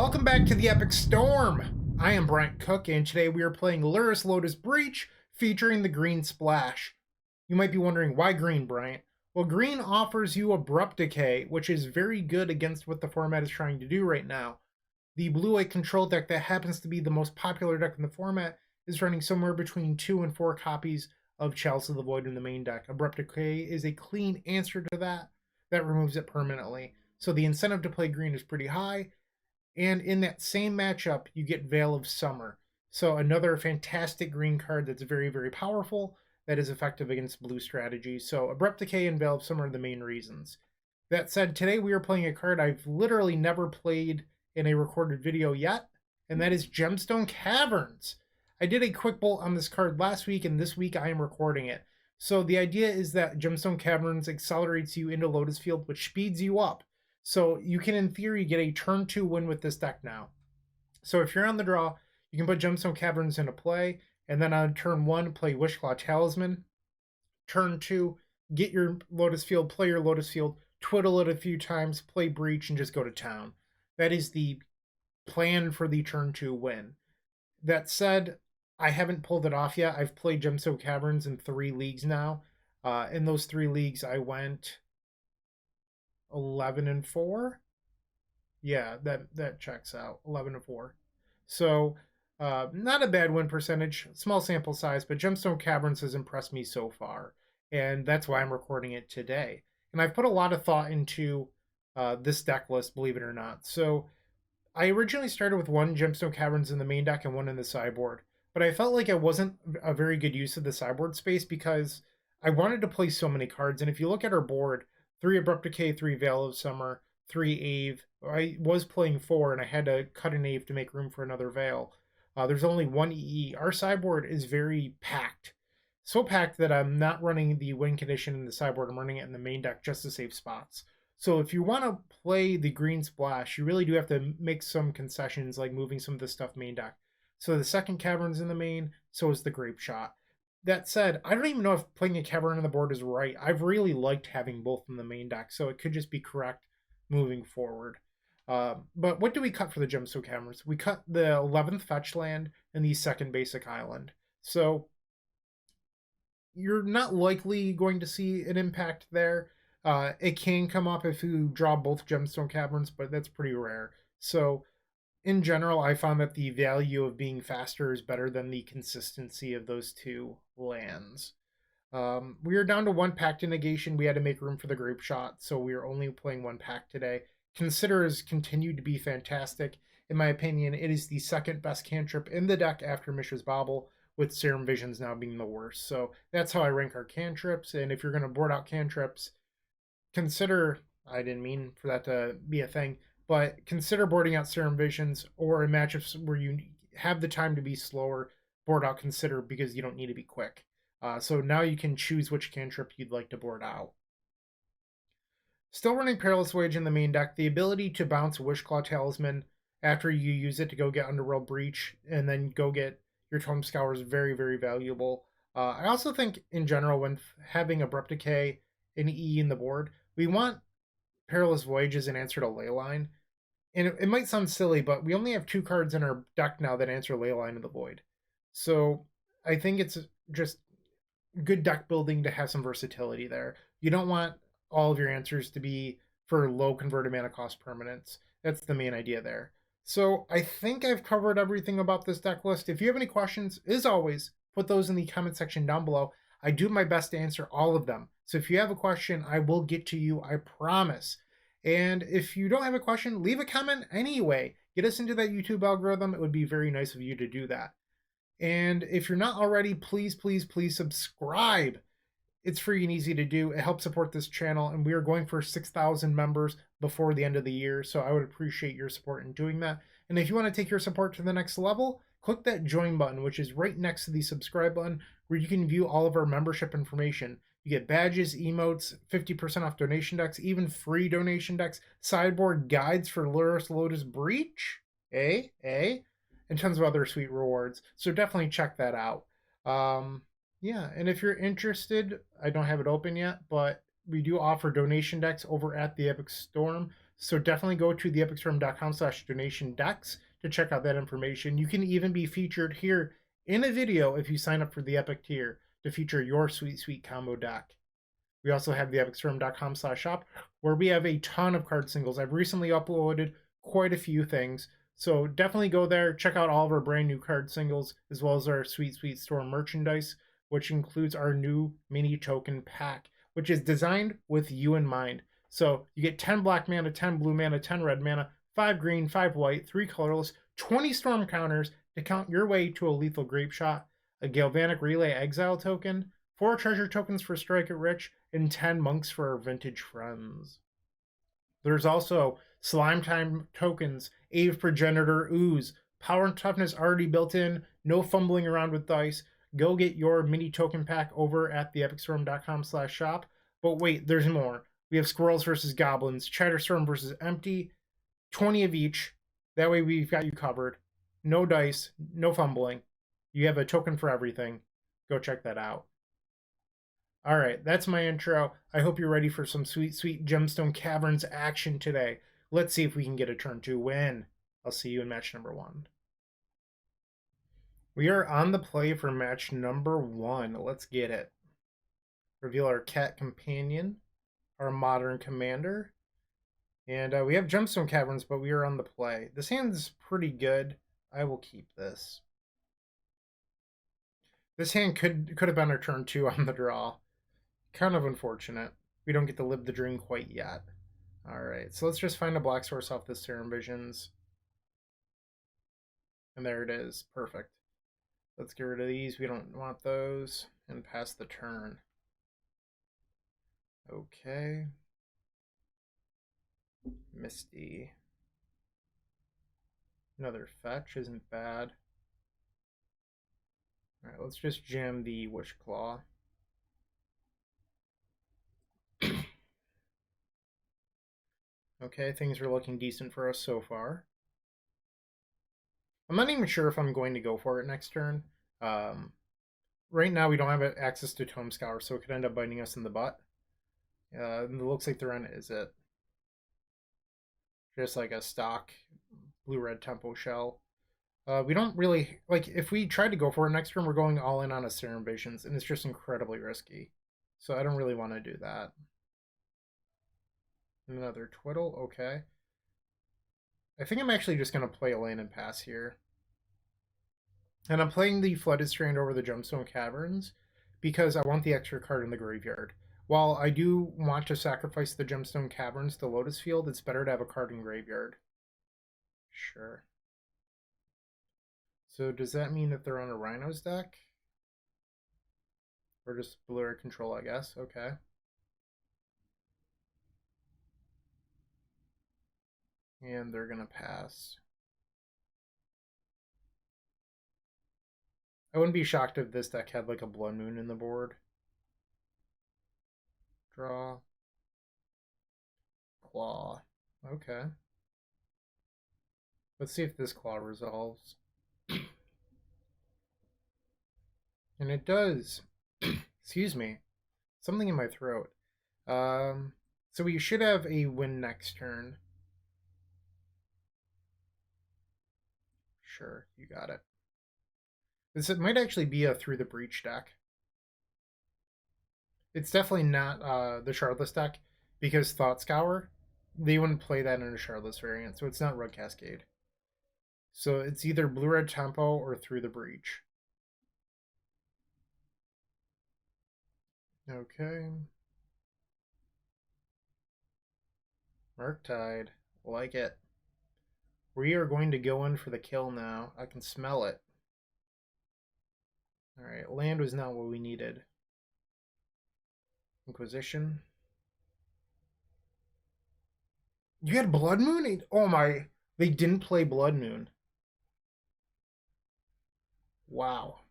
Welcome back to the Epic Storm! I am Bryant Cook, and today we are playing Lurrus Lotus Breach, featuring the green splash. You might be wondering, why green, Bryant? Well, green offers you Abrupt Decay, which is very good against what the format is trying to do right now. The blue-white control deck that happens to be the most popular deck in the format is running somewhere between 2 and 4 copies of Chalice of the Void in the main deck. Abrupt Decay is a clean answer to that. That removes it permanently. So the incentive to play green is pretty high. And in that same matchup, you get Veil of Summer. So another fantastic green card that's very, very powerful, that is effective against blue strategies. So Abrupt Decay and Veil of Summer are the main reasons. That said, today we are playing a card I've literally never played in a recorded video yet, and that is Gemstone Caverns. I did a quick bolt on this card last week, and this week I am recording it. So the idea is that Gemstone Caverns accelerates you into Lotus Field, which speeds you up. So you can, in theory, get a turn 2 win with this deck now. So if you're on the draw, you can put Gemstone Caverns into play, and then on turn 1, play Wishclaw Talisman. Turn 2, get your Lotus Field, play your Lotus Field, twiddle it a few times, play Breach, and just go to town. That is the plan for the turn 2 win. That said, I haven't pulled it off yet. I've played Gemstone Caverns in 3 leagues now. In those 3 leagues, I went 11-4. Yeah, that checks out. 11-4. So not a bad win percentage. Small sample size, but Gemstone Caverns has impressed me so far, and that's why I'm recording it today. And I've put a lot of thought into this deck list, believe it or not. So I originally started with 1 Gemstone Caverns in the main deck and 1 in the sideboard, but I felt like it wasn't a very good use of the sideboard space because I wanted to play so many cards. And if you look at our board, 3 Abrupt Decay, 3 Veil of Summer, 3 Ave. I was playing 4, and I had to cut an Ave to make room for another Veil. There's only 1 EE. Our sideboard is very packed. So packed that I'm not running the win condition in the sideboard. I'm running it in the main deck just to save spots. So if you want to play the green splash, you really do have to make some concessions, like moving some of the stuff main deck. So the second Cavern's in the main, so is the Grapeshot. That said, I don't even know if playing a Cavern on the board is right. I've really liked having both in the main deck, so it could just be correct moving forward. But what do we cut for the Gemstone Caverns? We cut the 11th fetch land and the 2nd basic island. So you're not likely going to see an impact there. It can come up if you draw both Gemstone Caverns, but that's pretty rare. So in general, I found that the value of being faster is better than the consistency of those 2 lands. We are down to 1 Pact in negation. We had to make room for the Grapeshot, so we are only playing 1 Pact today. Consider has continued to be fantastic. In my opinion, it is the 2nd best cantrip in the deck after Mishra's Bauble, with Serum Visions now being the worst. So that's how I rank our cantrips, and if you're going to board out cantrips, consider, I didn't mean for that to be a thing, but consider boarding out Serum Visions, or in matchups where you have the time to be slower, board out Consider because you don't need to be quick. So now you can choose which cantrip you'd like to board out. Still running Perilous Voyage in the main deck. The ability to bounce Wishclaw Talisman after you use it to go get Underworld Breach and then go get your Tome Scour is very, very valuable. I also think, in general, when having Abrupt Decay and E in the board, we want Perilous Voyage as an answer to Leyline. And it might sound silly, but we only have 2 cards in our deck now that answer Leyline of the Void. So I think it's just good deck building to have some versatility there. You don't want all of your answers to be for low converted mana cost permanents. That's the main idea there. So I think I've covered everything about this deck list. If you have any questions, as always, put those in the comment section down below. I do my best to answer all of them. So if you have a question, I will get to you, I promise. And if you don't have a question, leave a comment anyway. Get us into that YouTube algorithm. It would be very nice of you to do that. And if you're not already, please, please, please subscribe. It's free and easy to do. It helps support this channel, and we are going for 6,000 members before the end of the year, so I would appreciate your support in doing that. And if you want to take your support to the next level, click that join button, which is right next to the subscribe button, where you can view all of our membership information. You get badges, emotes, 50% off donation decks, even free donation decks, sideboard guides for Lurrus Lotus Breach, and tons of other sweet rewards. So definitely check that out. Yeah, and if you're interested, I don't have it open yet, but we do offer donation decks over at the Epic Storm. So definitely go to theepicstorm.com/donation-decks to check out that information. You can even be featured here in a video if you sign up for the Epic tier to feature your sweet, sweet combo deck. We also have the epicstorm.com/shop where we have a ton of card singles. I've recently uploaded quite a few things. So definitely go there, check out all of our brand new card singles, as well as our Sweet Sweet Storm merchandise, which includes our new mini token pack, which is designed with you in mind. So you get 10 black mana, 10 blue mana, 10 red mana, 5 green, 5 white, 3 colorless, 20 storm counters to count your way to a lethal Grapeshot, a Galvanic Relay Exile token, 4 treasure tokens for Strike It Rich, and 10 monks for our vintage friends. There's also Slime Time tokens, Ave Progenitor, Ooze, Power and Toughness already built in, no fumbling around with dice. Go get your mini token pack over at theepicstorm.com/shop. But wait, there's more. We have Squirrels versus Goblins, Chatterstorm versus Empty, 20 of each. That way we've got you covered. No dice, no fumbling. You have a token for everything. Go check that out. All right, that's my intro. I hope you're ready for some sweet, sweet Gemstone Caverns action today. Let's see if we can get a turn 2 win. I'll see you in match number 1. We are on the play for match number 1. Let's get it. Reveal our cat companion, our modern commander. And we have Gemstone Caverns, but we are on the play. This hand's pretty good. I will keep this. This hand could have been our turn 2 on the draw. Kind of unfortunate. We don't get to live the dream quite yet. Alright, so let's just find a black source off this Serum Visions. And there it is. Perfect. Let's get rid of these. We don't want those. And pass the turn. Okay. Misty. Another fetch isn't bad. Alright, let's just jam the Wish Claw. Okay, things are looking decent for us so far. I'm not even sure if I'm going to go for it next turn. Right now we don't have access to Tome Scour, so it could end up biting us in the butt. It looks like the run is it. Just like a stock blue-red tempo shell. We don't really, like, if we try to go for it next turn, we're going all in on a Serum Visions, and it's just incredibly risky. So I don't really want to do that. Another Twiddle, okay. I think I'm actually just going to play a land and pass here. And I'm playing the Flooded Strand over the Gemstone Caverns because I want the extra card in the graveyard. While I do want to sacrifice the Gemstone Caverns to Lotus Field, it's better to have a card in graveyard. Sure. So does that mean that they're on a Rhinos deck? Or just blur control, I guess. Okay. And they're going to pass. I wouldn't be shocked if this deck had like a Blood Moon in the board. Draw. Claw. Okay. Let's see if this claw resolves. And it does. Excuse me. Something in my throat. So we should have a win next turn. Sure, you got it. This might actually be a Through the Breach deck. It's definitely not the Shardless deck, because Thought Scour, they wouldn't play that in a Shardless variant, so it's not Rug Cascade. So it's either Blue-Red Tempo or Through the Breach. Okay. Murktide. Like it. We are going to go in for the kill now. I can smell it. Alright, land was not what we needed. Inquisition. You had Blood Moon? Oh my. They didn't play Blood Moon. Wow.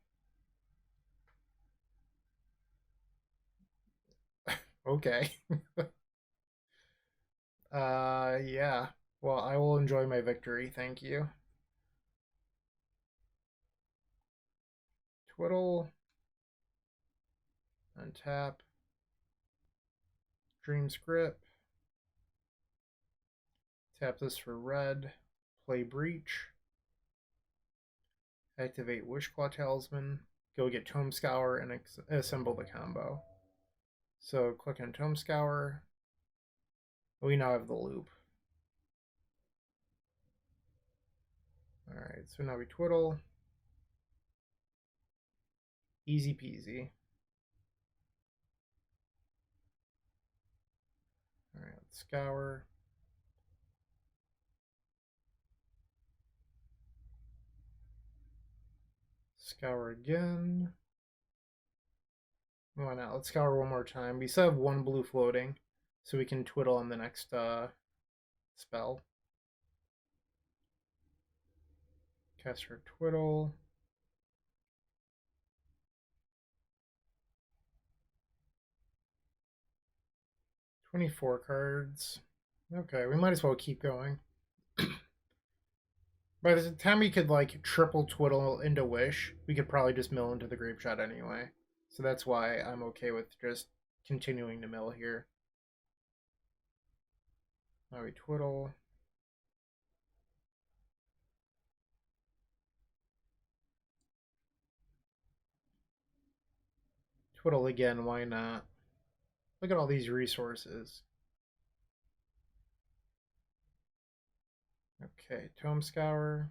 Okay. Yeah. Well, I will enjoy my victory. Thank you. Twiddle. Untap. Dream Script. Tap this for red. Play Breach. Activate Wishclaw Talisman. Go get Tome Scour and assemble the combo. So click on Tome Scour. We now have the loop. Alright, so now we twiddle. Easy peasy. Alright, let's scour. Scour again. Why not? Let's scour one more time. We still have one blue floating, so we can twiddle on the next spell. Cast our twiddle. "24 cards. Okay, we might as well keep going. By the time we could like triple twiddle into Wish, we could probably just mill into the Grapeshot anyway. So that's why I'm okay with just continuing to mill here. Now we twiddle. Twiddle again, why not? Look at all these resources. Okay, Tome Scour.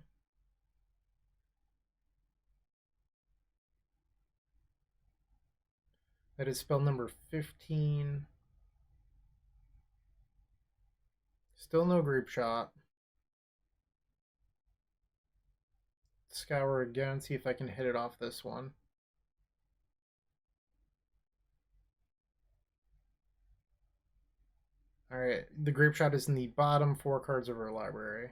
That is spell number 15. Still no Grapeshot. Scour again, see if I can hit it off this one. Alright, the Grapeshot is in the bottom 4 cards of our library.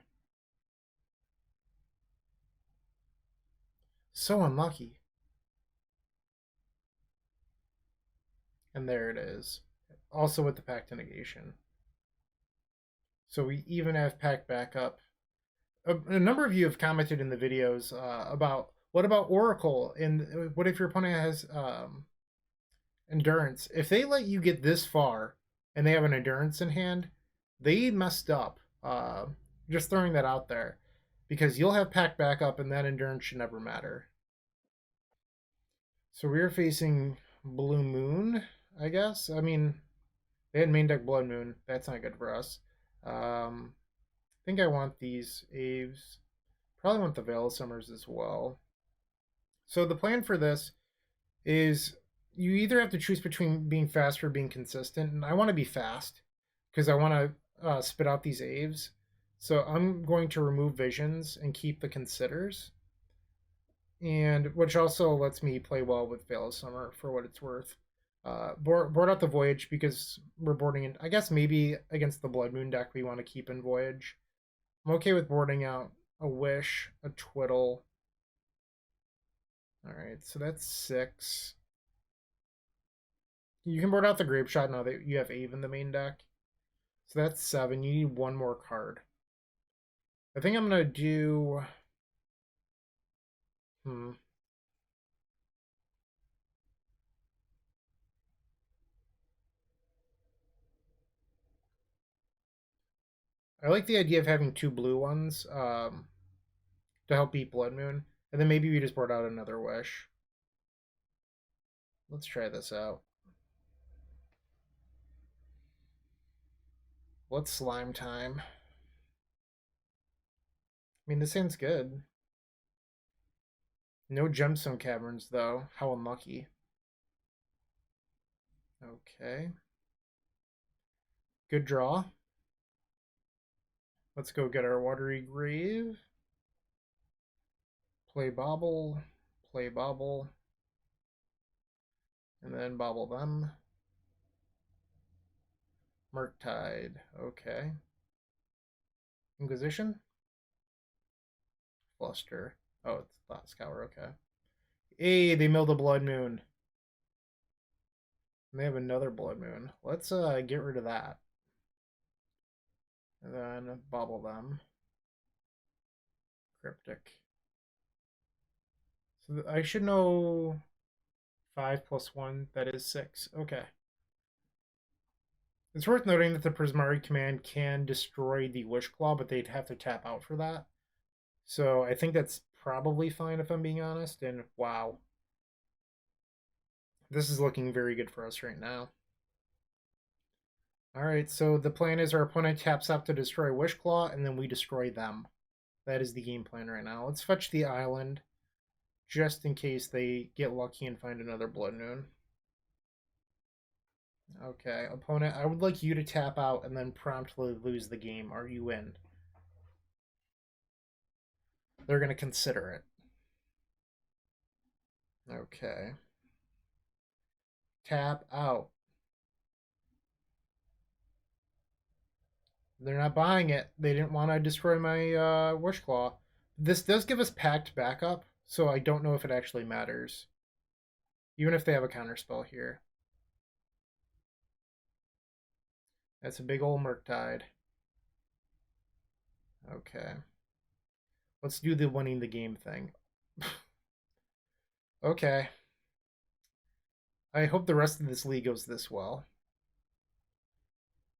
So unlucky. And there it is. Also with the Pact Negation. So we even have Pact Backup. A number of you have commented in the videos about what about Oracle, and what if your opponent has Endurance? If they let you get this far and they have an Endurance in hand, they messed up. Just throwing that out there, because you'll have Pact Backup and that Endurance should never matter. So we're facing Blue Moon, I guess. I mean, they had main deck Blood Moon. That's not good for us. I think I want these Aves. Probably want the Veil of Summers as well. So the plan for this is you either have to choose between being fast or being consistent. And I want to be fast because I want to spit out these Aves. So I'm going to remove Visions and keep the Considers. And which also lets me play well with Veil of Summer for what it's worth. Board out the Voyage because we're boarding in. I guess maybe against the Blood Moon deck we want to keep in Voyage. I'm okay with boarding out a Wish, a Twiddle. Alright, so that's 6. You can board out the Grapeshot now that you have Ave in the main deck. So that's 7. You need one more card. I think I'm going to do... I like the idea of having 2 blue ones to help beat Blood Moon. And then maybe we just board out another Wish. Let's try this out. What's Slime Time? I mean, this hand's good. No Gemstone Caverns, though. How unlucky. Okay. Good draw. Let's go get our Watery Grave. Play Bobble. Play Bobble. And then bobble them. Murktide. Okay. Inquisition. Fluster. Oh, it's Thought Scour. Okay. Hey, they milled a Blood Moon. And they have another Blood Moon. Let's get rid of that. And then bobble them. Cryptic. So I should know 5 plus 1. That is 6. Okay. It's worth noting that the Prismari command can destroy the Wish Claw, but they'd have to tap out for that. So I think that's probably fine if I'm being honest. And wow, this is looking very good for us right now. All right, so the plan is our opponent taps up to destroy Wish Claw, and then we destroy them. That is the game plan right now. Let's fetch the island, just in case they get lucky and find another Blood Moon. Okay, opponent, I would like you to tap out and then promptly lose the game. Are you in? They're going to consider it. Okay. Tap out. They're not buying it. They didn't want to destroy my Wish Claw. This does give us packed backup, so I don't know if it actually matters. Even if they have a counterspell here. That's a big old Murktide. Okay. Let's do the winning the game thing. Okay. I hope the rest of this league goes this well.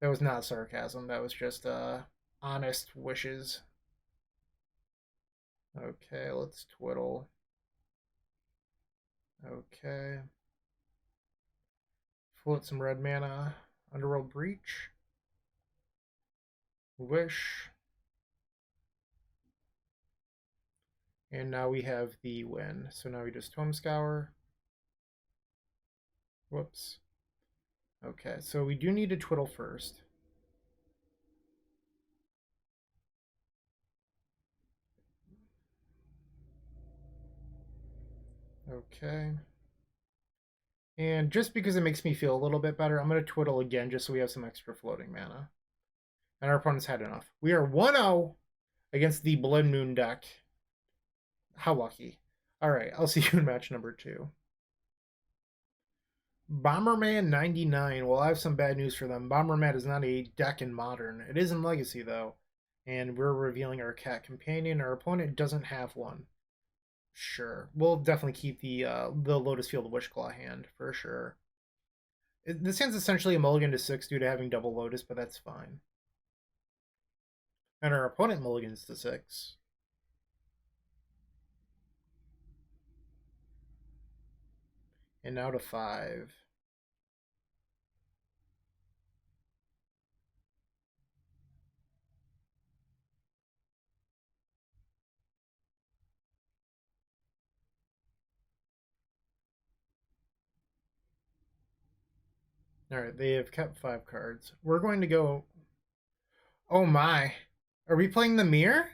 That was not sarcasm. That was just honest wishes. Okay, let's twiddle. Okay. Float some red mana. Underworld Breach. Wish. And now we have the win. So now we just Tome Scour. Whoops. Okay, so we do need to twiddle first. Okay. And just because it makes me feel a little bit better, I'm going to twiddle again just so we have some extra floating mana. And our opponent's had enough. We are 1-0 against the Blood Moon deck. How lucky. All right, I'll see you in match number 2. Bomberman 99. Well, I have some bad news for them. Bomberman is not a deck in Modern. It is in Legacy, though. And we're revealing our cat companion. Our opponent doesn't have one. Sure. We'll definitely keep the Lotus Field Wishclaw hand, for sure. This hand's essentially a mulligan to 6 due to having double Lotus, but that's fine. And our opponent mulligans to 6. And now to 5. Alright, they have kept 5 cards. We're going to go... Oh my. Are we playing the mirror?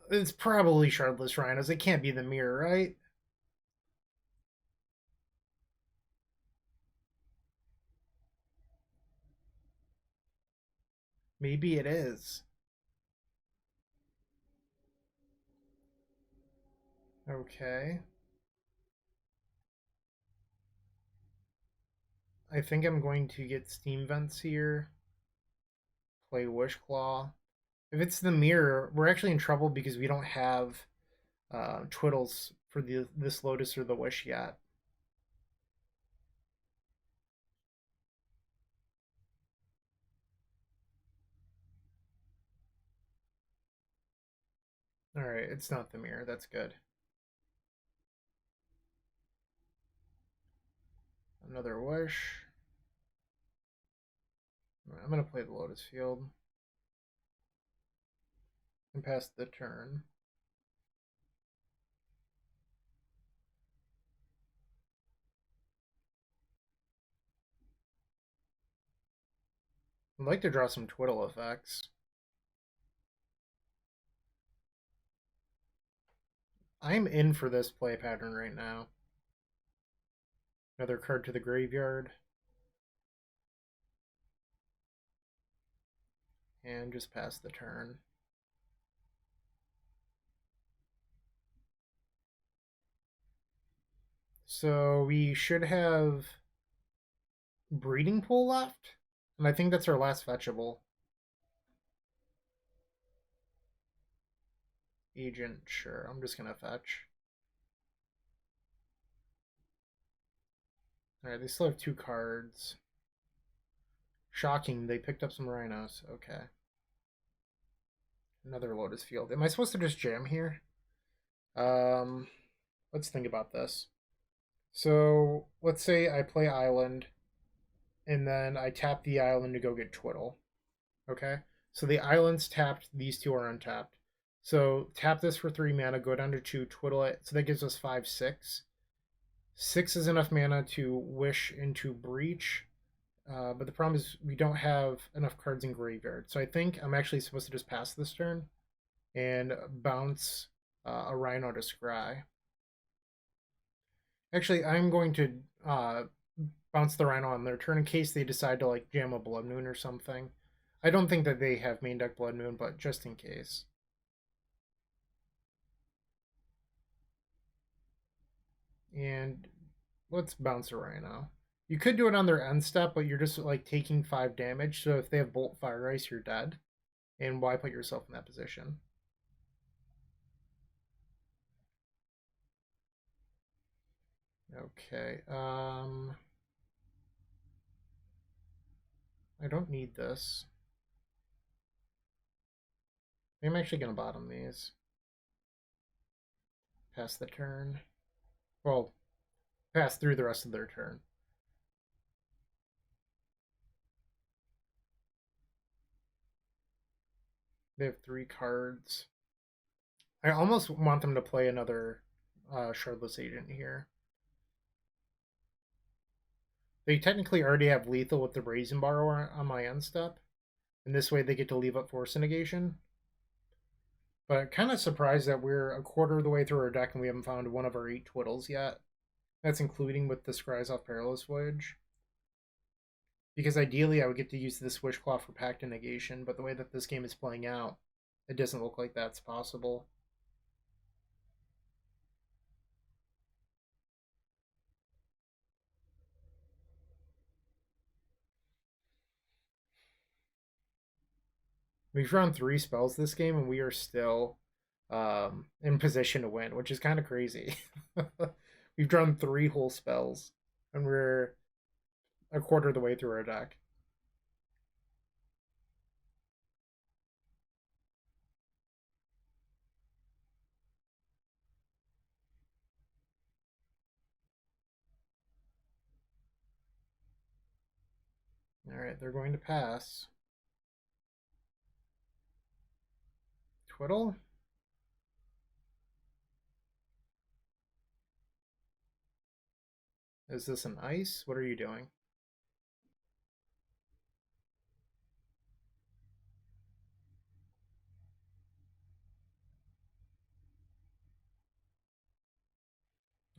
It's probably Shardless Rhinos. It can't be the mirror, right? Maybe it is. Okay. I think I'm going to get Steam Vents here. Play Wishclaw. If it's the mirror, we're actually in trouble because we don't have Twiddles for this Lotus or the Wish yet. Alright, it's not the mirror. That's good. Another Wish. I'm going to play the Lotus Field. And pass the turn. I'd like to draw some Twiddle effects. I'm in for this play pattern right now. Another card to the graveyard. And just pass the turn. So we should have Breeding Pool left. And I think that's our last fetchable. Agent, sure. I'm just going to fetch. Alright, they still have 2 cards. Shocking, they picked up some Rhinos. Okay. Another Lotus Field. Am I supposed to just jam here? Let's think about this. So, let's say I play Island, and then I tap the island to go get Twiddle. Okay? So the island's tapped, these 2 are untapped. So tap this for 3 mana, go down to 2, twiddle it. So that gives us 5, 6. 6 is enough mana to wish into Breach. But the problem is we don't have enough cards in graveyard. So I think I'm actually supposed to just pass this turn and bounce a Rhino to Scry. Actually, I'm going to bounce the Rhino on their turn in case they decide to like jam a Blood Moon or something. I don't think that they have main deck Blood Moon, but just in case. And let's bounce a Rhino. You could do it on their end step, but you're just like taking 5 damage. So if they have Bolt Fire Ice, you're dead. And why put yourself in that position? Okay. I don't need this. I'm actually going to bottom these. Pass the turn. Well, pass through the rest of their turn. They have 3 cards. I almost want them to play another Shardless Agent here. They technically already have lethal with the Brazen Borrower on my end step. And this way they get to leave up Force Negation. But kind of surprised that we're a quarter of the way through our deck and we haven't found one of our 8 Twiddles yet. That's including with the Scries off Perilous Voyage. Because ideally I would get to use this Wishclaw for Pact and Negation, but the way that this game is playing out, it doesn't look like that's possible. We've run 3 spells this game and we are still in position to win, which is kind of crazy. We've drawn 3 whole spells and we're a quarter of the way through our deck. Alright, they're going to pass. Twiddle? Is this an ice? What are you doing?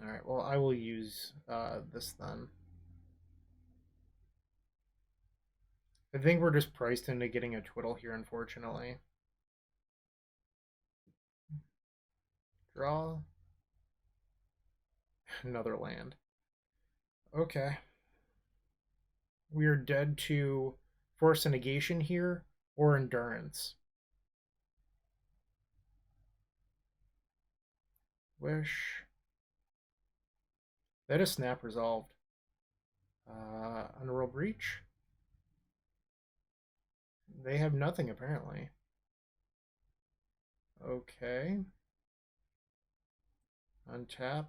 Alright, well, I will use this then. I think we're just priced into getting a Twiddle here, unfortunately. Draw. Another land. Okay. We are dead to Force and Negation here, or Endurance. Wish. That is Snap resolved. Underworld Breach. They have nothing, apparently. Okay. Untap.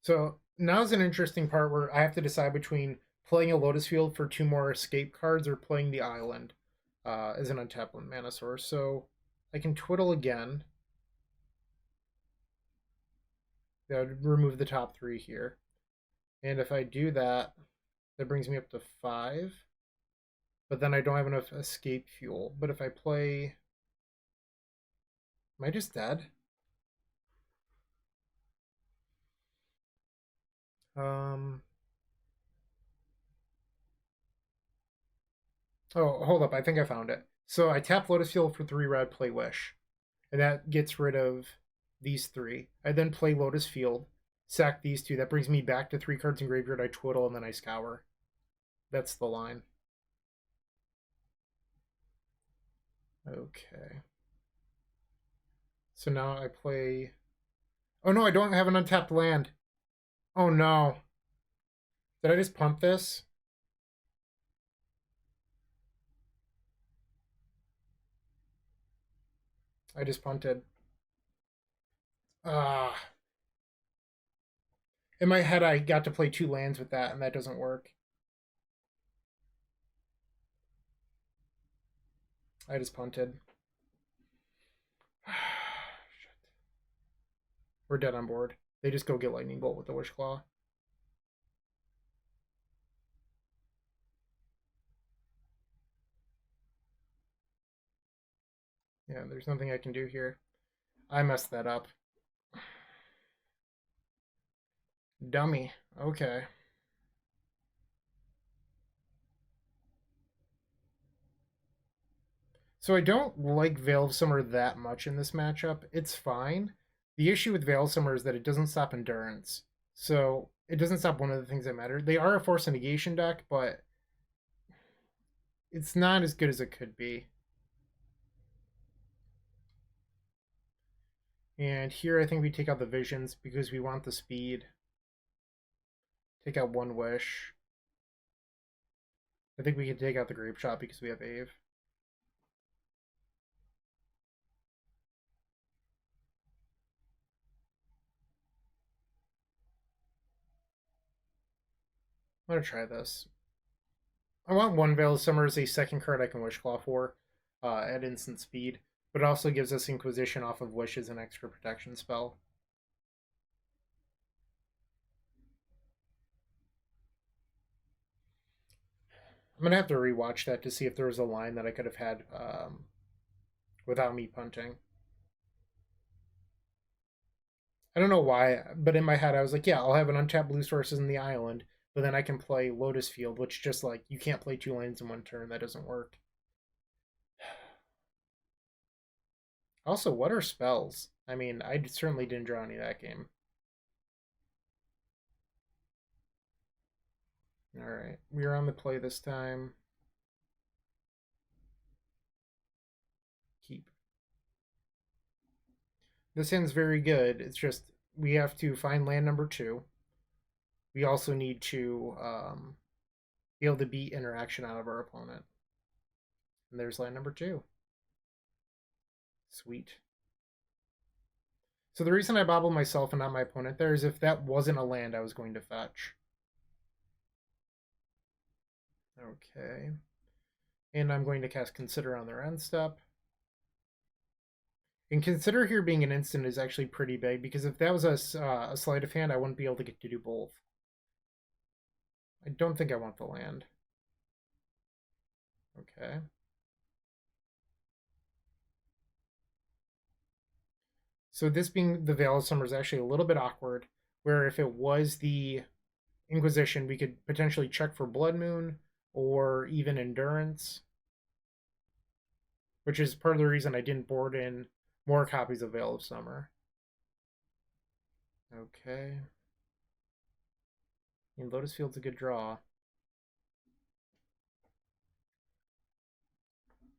So now's an interesting part where I have to decide between playing a Lotus Field for 2 more escape cards or playing the island as an untapped mana source. So I can Twiddle again. That would remove the top 3 here. And if I do that, that brings me up to 5. But then I don't have enough escape fuel. But if I play... Am I just dead? Oh, hold up. I think I found it. So I tap Lotus Field for 3 red, play Wish. And that gets rid of these 3. I then play Lotus Field, sack these 2. That brings me back to 3 cards in graveyard. I Twiddle, and then I Scour. That's the line. Okay. So now I play... Oh no, I don't have an untapped land. Oh no. Did I just pump this? I just punted. Ah. In my head, I got to play 2 lands with that, and that doesn't work. I just punted. Shit. We're dead on board. They just go get Lightning Bolt with the Wish Claw. Yeah, there's nothing I can do here. I messed that up. Dummy. Okay. So I don't like Veil of Summer that much in this matchup. It's fine. The issue with Veil of Summer is that it doesn't stop Endurance. So it doesn't stop one of the things that matter. They are a Force and Negation deck, but it's not as good as it could be. And here I think we take out the Visions because we want the speed. Take out one Wish. I think we can take out the Grapeshot because we have Ave. I'm going to try this. I want one Veil of Summer as a second card I can Wish Claw for at instant speed, but it also gives us Inquisition off of Wish as an extra protection spell. I'm going to have to rewatch that to see if there was a line that I could have had without me punting. I don't know why, but in my head I was like, yeah, I'll have an untapped blue sources in the island, but then I can play Lotus Field, which just like, you can't play 2 lanes in one turn. That doesn't work. Also, what are spells? I mean, I certainly didn't draw any that game. Alright, we're on the play this time. Keep. This hand's very good. It's just, we have to find land number 2. We also need to be able to beat interaction out of our opponent. And there's land number 2. Sweet. So the reason I bobbled myself and not my opponent there is if that wasn't a land I was going to fetch. Okay. And I'm going to cast Consider on their end step. And Consider here being an instant is actually pretty big, because if that was a Sleight of Hand, I wouldn't be able to get to do both. I don't think I want the land. Okay. So this being the Veil of Summer is actually a little bit awkward, where if it was the Inquisition, we could potentially check for Blood Moon or even Endurance, which is part of the reason I didn't board in more copies of Veil of Summer. Okay. And Lotus Field's a good draw.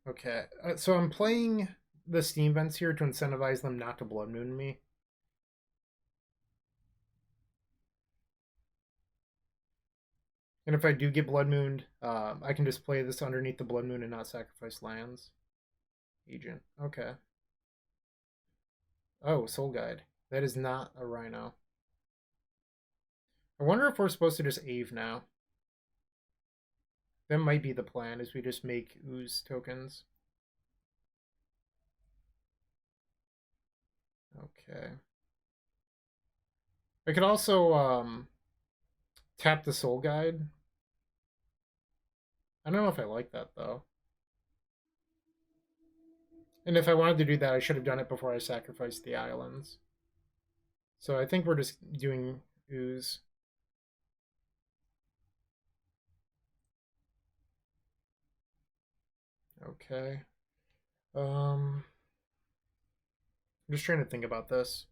Okay, so I'm playing the Steam Vents here to incentivize them not to Blood Moon me. And if I do get Blood Mooned, I can just play this underneath the Blood Moon and not sacrifice lands. Agent. Okay. Oh, Soul Guide. That is not a Rhino. I wonder if we're supposed to just Ave now. That might be the plan, is we just make Ooze tokens. Okay. I could also tap the Soul Guide. I don't know if I like that, though. And if I wanted to do that, I should have done it before I sacrificed the islands. So I think we're just doing Ooze. Okay. I'm just trying to think about this.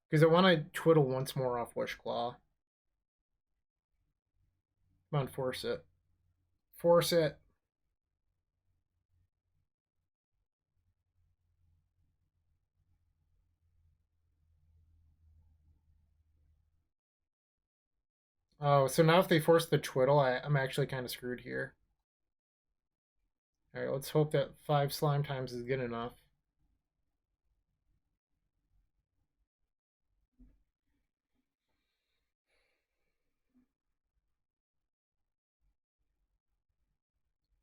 Because I want to Twiddle once more off Wish Claw. Come on, force it. Force it. Oh, so now if they force the Twiddle, I'm actually kind of screwed here. All right, let's hope that 5 slime times is good enough.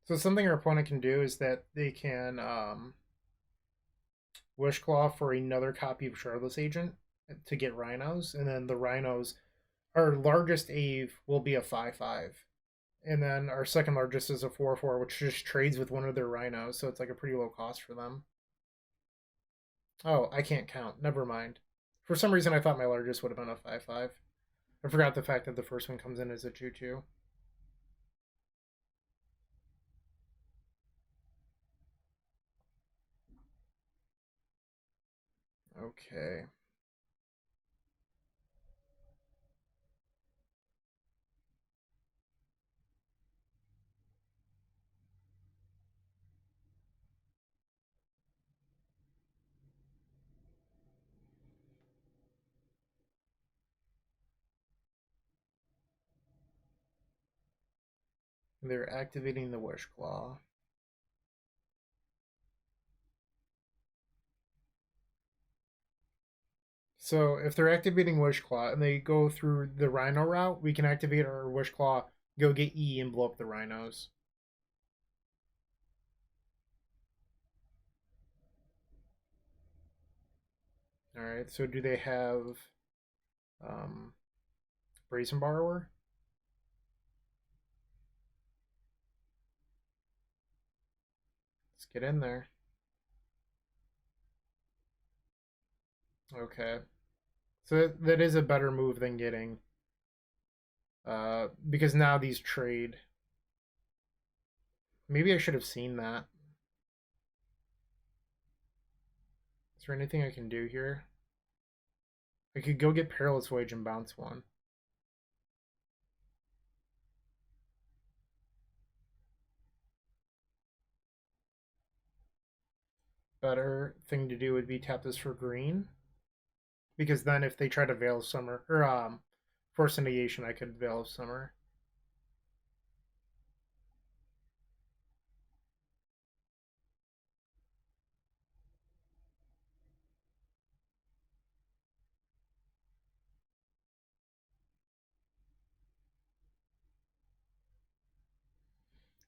So something our opponent can do is that they can Wishclaw for another copy of Shardless Agent to get Rhinos, and then the Rhinos, our largest Ave will be a 5/5. And then our second largest is a 4/4, which just trades with one of their Rhinos, so it's like a pretty low cost for them. Oh, I can't count. Never mind. For some reason, I thought my largest would have been a 5/5. I forgot the fact that the first one comes in as a 2/2. Okay. They're activating the Wishclaw. So if they're activating Wishclaw and they go through the Rhino route, we can activate our Wishclaw, go get E, and blow up the Rhinos. All right. So do they have um, Brazen Borrower? Let's get in there. Okay. So that is a better move than getting, because now these trade. Maybe I should have seen that. Is there anything I can do here? I could go get Perilous Wage and bounce one. Better thing to do would be tap this for green, because then if they try to Veil of Summer or Force Negation, I could Veil of Summer.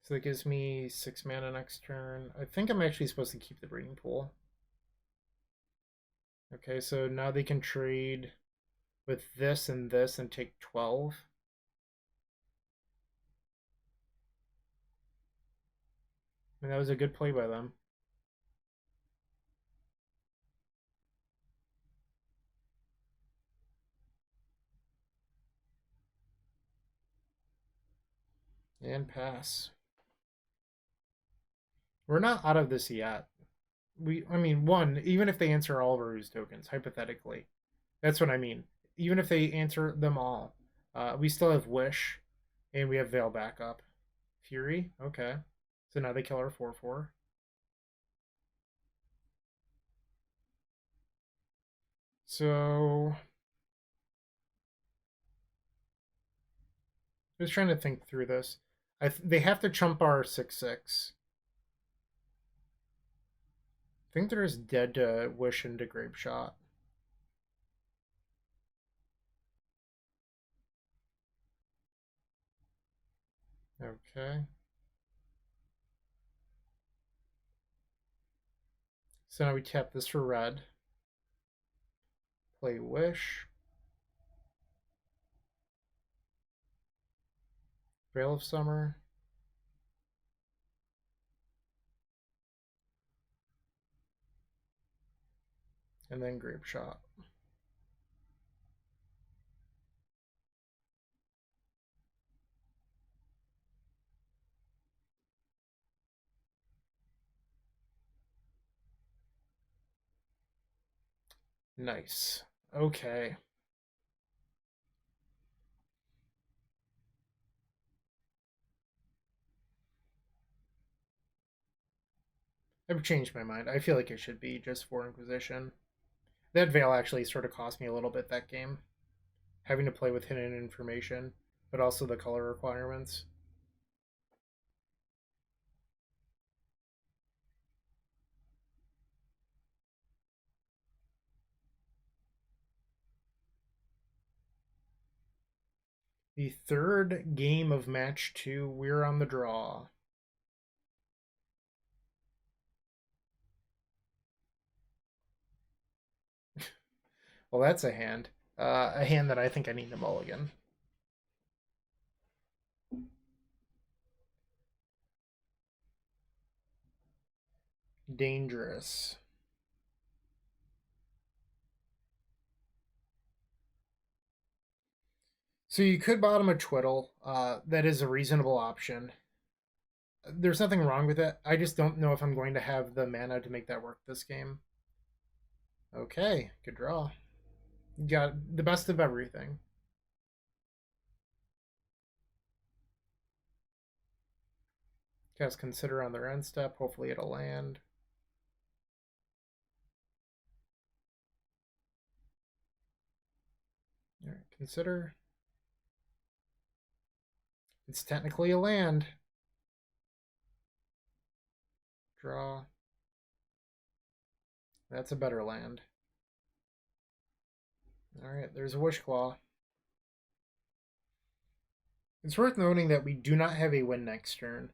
So that gives me 6 mana next turn. I think I'm actually supposed to keep the Breeding Pool. Okay, so now they can trade with this and take 12. And that was a good play by them. And pass. We're not out of this yet. I mean, one, even if they answer all of our Ooze tokens, hypothetically, that's what I mean. Even if they answer them all, we still have Wish, and we have Veil backup. Fury, okay. So now they kill our 4/4. So, I was trying to think through this. They have to chump our 6/6. I think they're just dead to Wish into Grapeshot. Okay. So now we tap this for red. Play Wish. Veil of Summer. And then Grapeshot. Nice. Okay. I've changed my mind. I feel like it should be just 4 Inquisition. That Veil actually sort of cost me a little bit that game, having to play with hidden information. but also the color requirements. The third game of match 2, we're on the draw. Well, that's a hand. A hand that I think I need to mulligan. Dangerous. So you could bottom a Twiddle. That is a reasonable option. There's nothing wrong with it. I just don't know if I'm going to have the mana to make that work this game. Okay, good draw. You got the best of everything. Cast Consider on their end step. Hopefully it'll land. All right, Consider. It's technically a land. Draw. That's a better land. Alright, there's a Wishclaw. It's worth noting that we do not have a win next turn.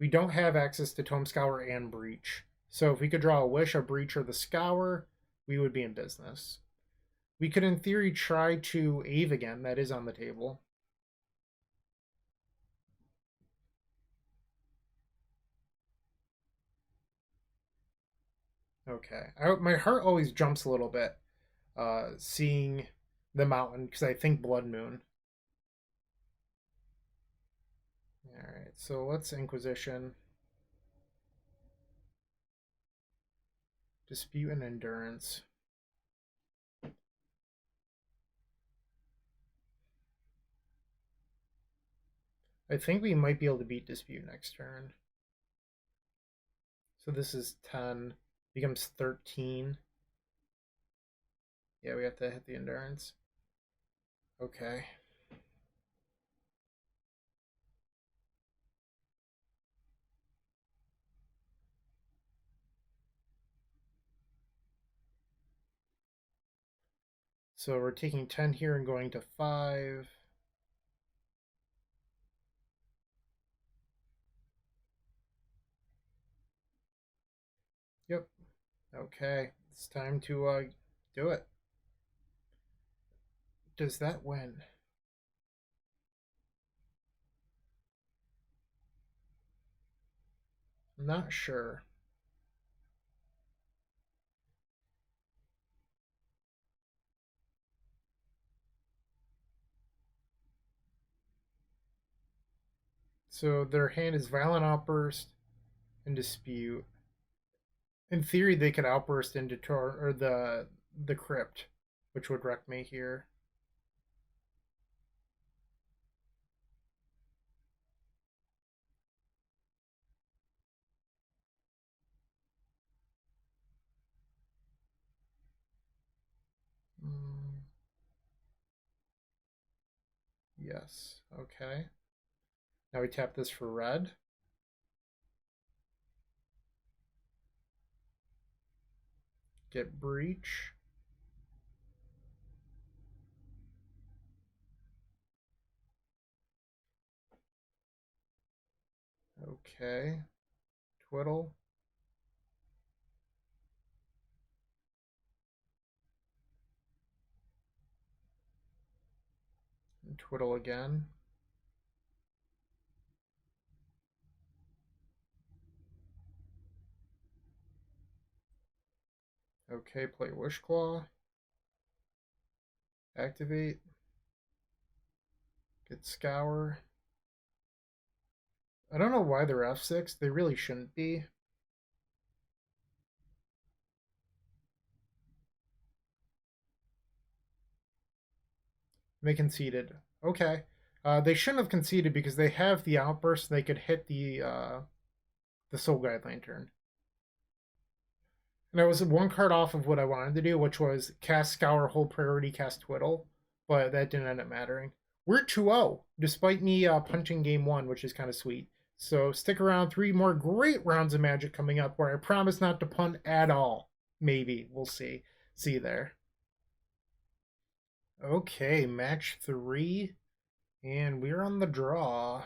We don't have access to Tome Scour and Breach. So if we could draw a Wish, a Breach, or the Scour, we would be in business. We could, in theory, try to Ave again. That is on the table. Okay. My heart always jumps a little bit seeing the mountain because I think Blood Moon. Alright, so let's Inquisition. Dispute and Endurance. I think we might be able to beat Dispute next turn. So this is 10. Becomes 13. Yeah, we have to hit the Endurance. Okay. So we're taking 10 here and going to 5. Yep. Okay. It's time to do it. Does that win? I'm not sure. So their hand is Violent Outburst and Dispute. In theory, they could outburst into or the Crypt, which would wreck me here. Yes. Okay. Now we tap this for red. Get Breach. Okay. Twiddle. And Twiddle again. Okay, play Wishclaw. Activate. Get Scour. I don't know why they're F6. They really shouldn't be. They conceded. Okay. They shouldn't have conceded because they have the outburst. They could hit the Soul Guide Lantern. And I was one card off of what I wanted to do, which was cast Scour, hold priority, cast Twiddle, but that didn't end up mattering. we're 2-0, despite me punching game one, which is kind of sweet. So stick around. 3 more great rounds of Magic coming up where I promise not to punt at all. Maybe. We'll see. See you there. Okay, match 3. And we're on the draw.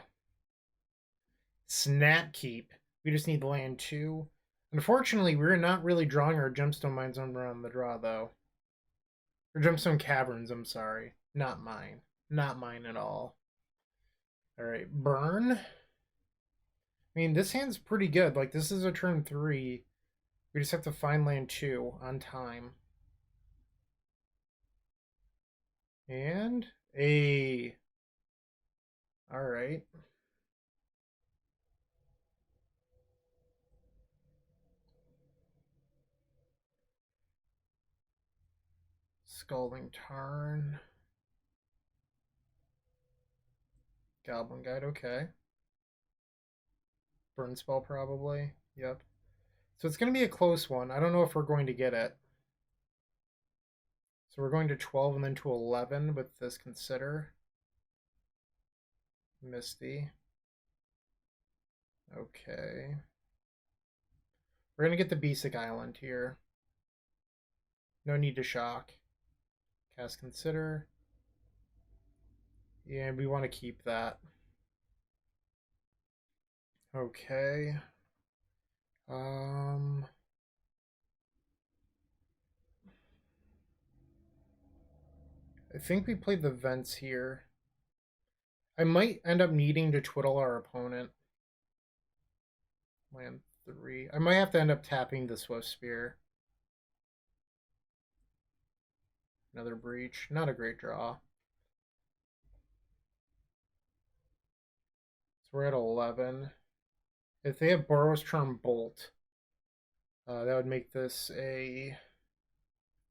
Snap Keep. We just need land 2. Unfortunately, we're not really drawing our Gemstone Mines when we're on the draw, though. Or Gemstone Caverns, I'm sorry. Not mine. Not mine at all. Alright, burn. I mean, this hand's pretty good. Like, this is a turn 3. We just have to find land 2 on time. And a... Alright. Scalding Tarn. Goblin Guide, okay. Burn Spell, probably. Yep. So it's going to be a close one. I don't know if we're going to get it. So we're going to 12 and then to 11 with this Consider. Misty. Okay. We're going to get the Basic Island here. No need to shock. Cast Consider. Yeah, we want to keep that. Okay. I think we played the Vents here. I might end up needing to twiddle our opponent. Land 3. I might have to end up tapping the Swift Spear. Another Breach. Not a great draw. So we're at 11. If they have Burrow's Charm Bolt, that would make this a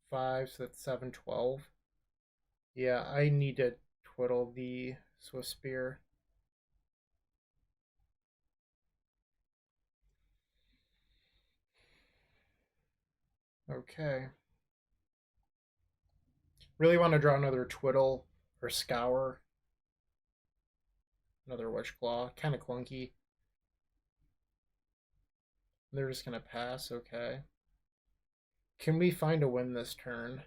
5, so that's 7, 12. Yeah, I need to twiddle the Swift Spear. Okay. Really want to draw another Twiddle or Scour. Another Witchclaw. Kind of clunky. They're just going to pass, okay. Can we find a win this turn?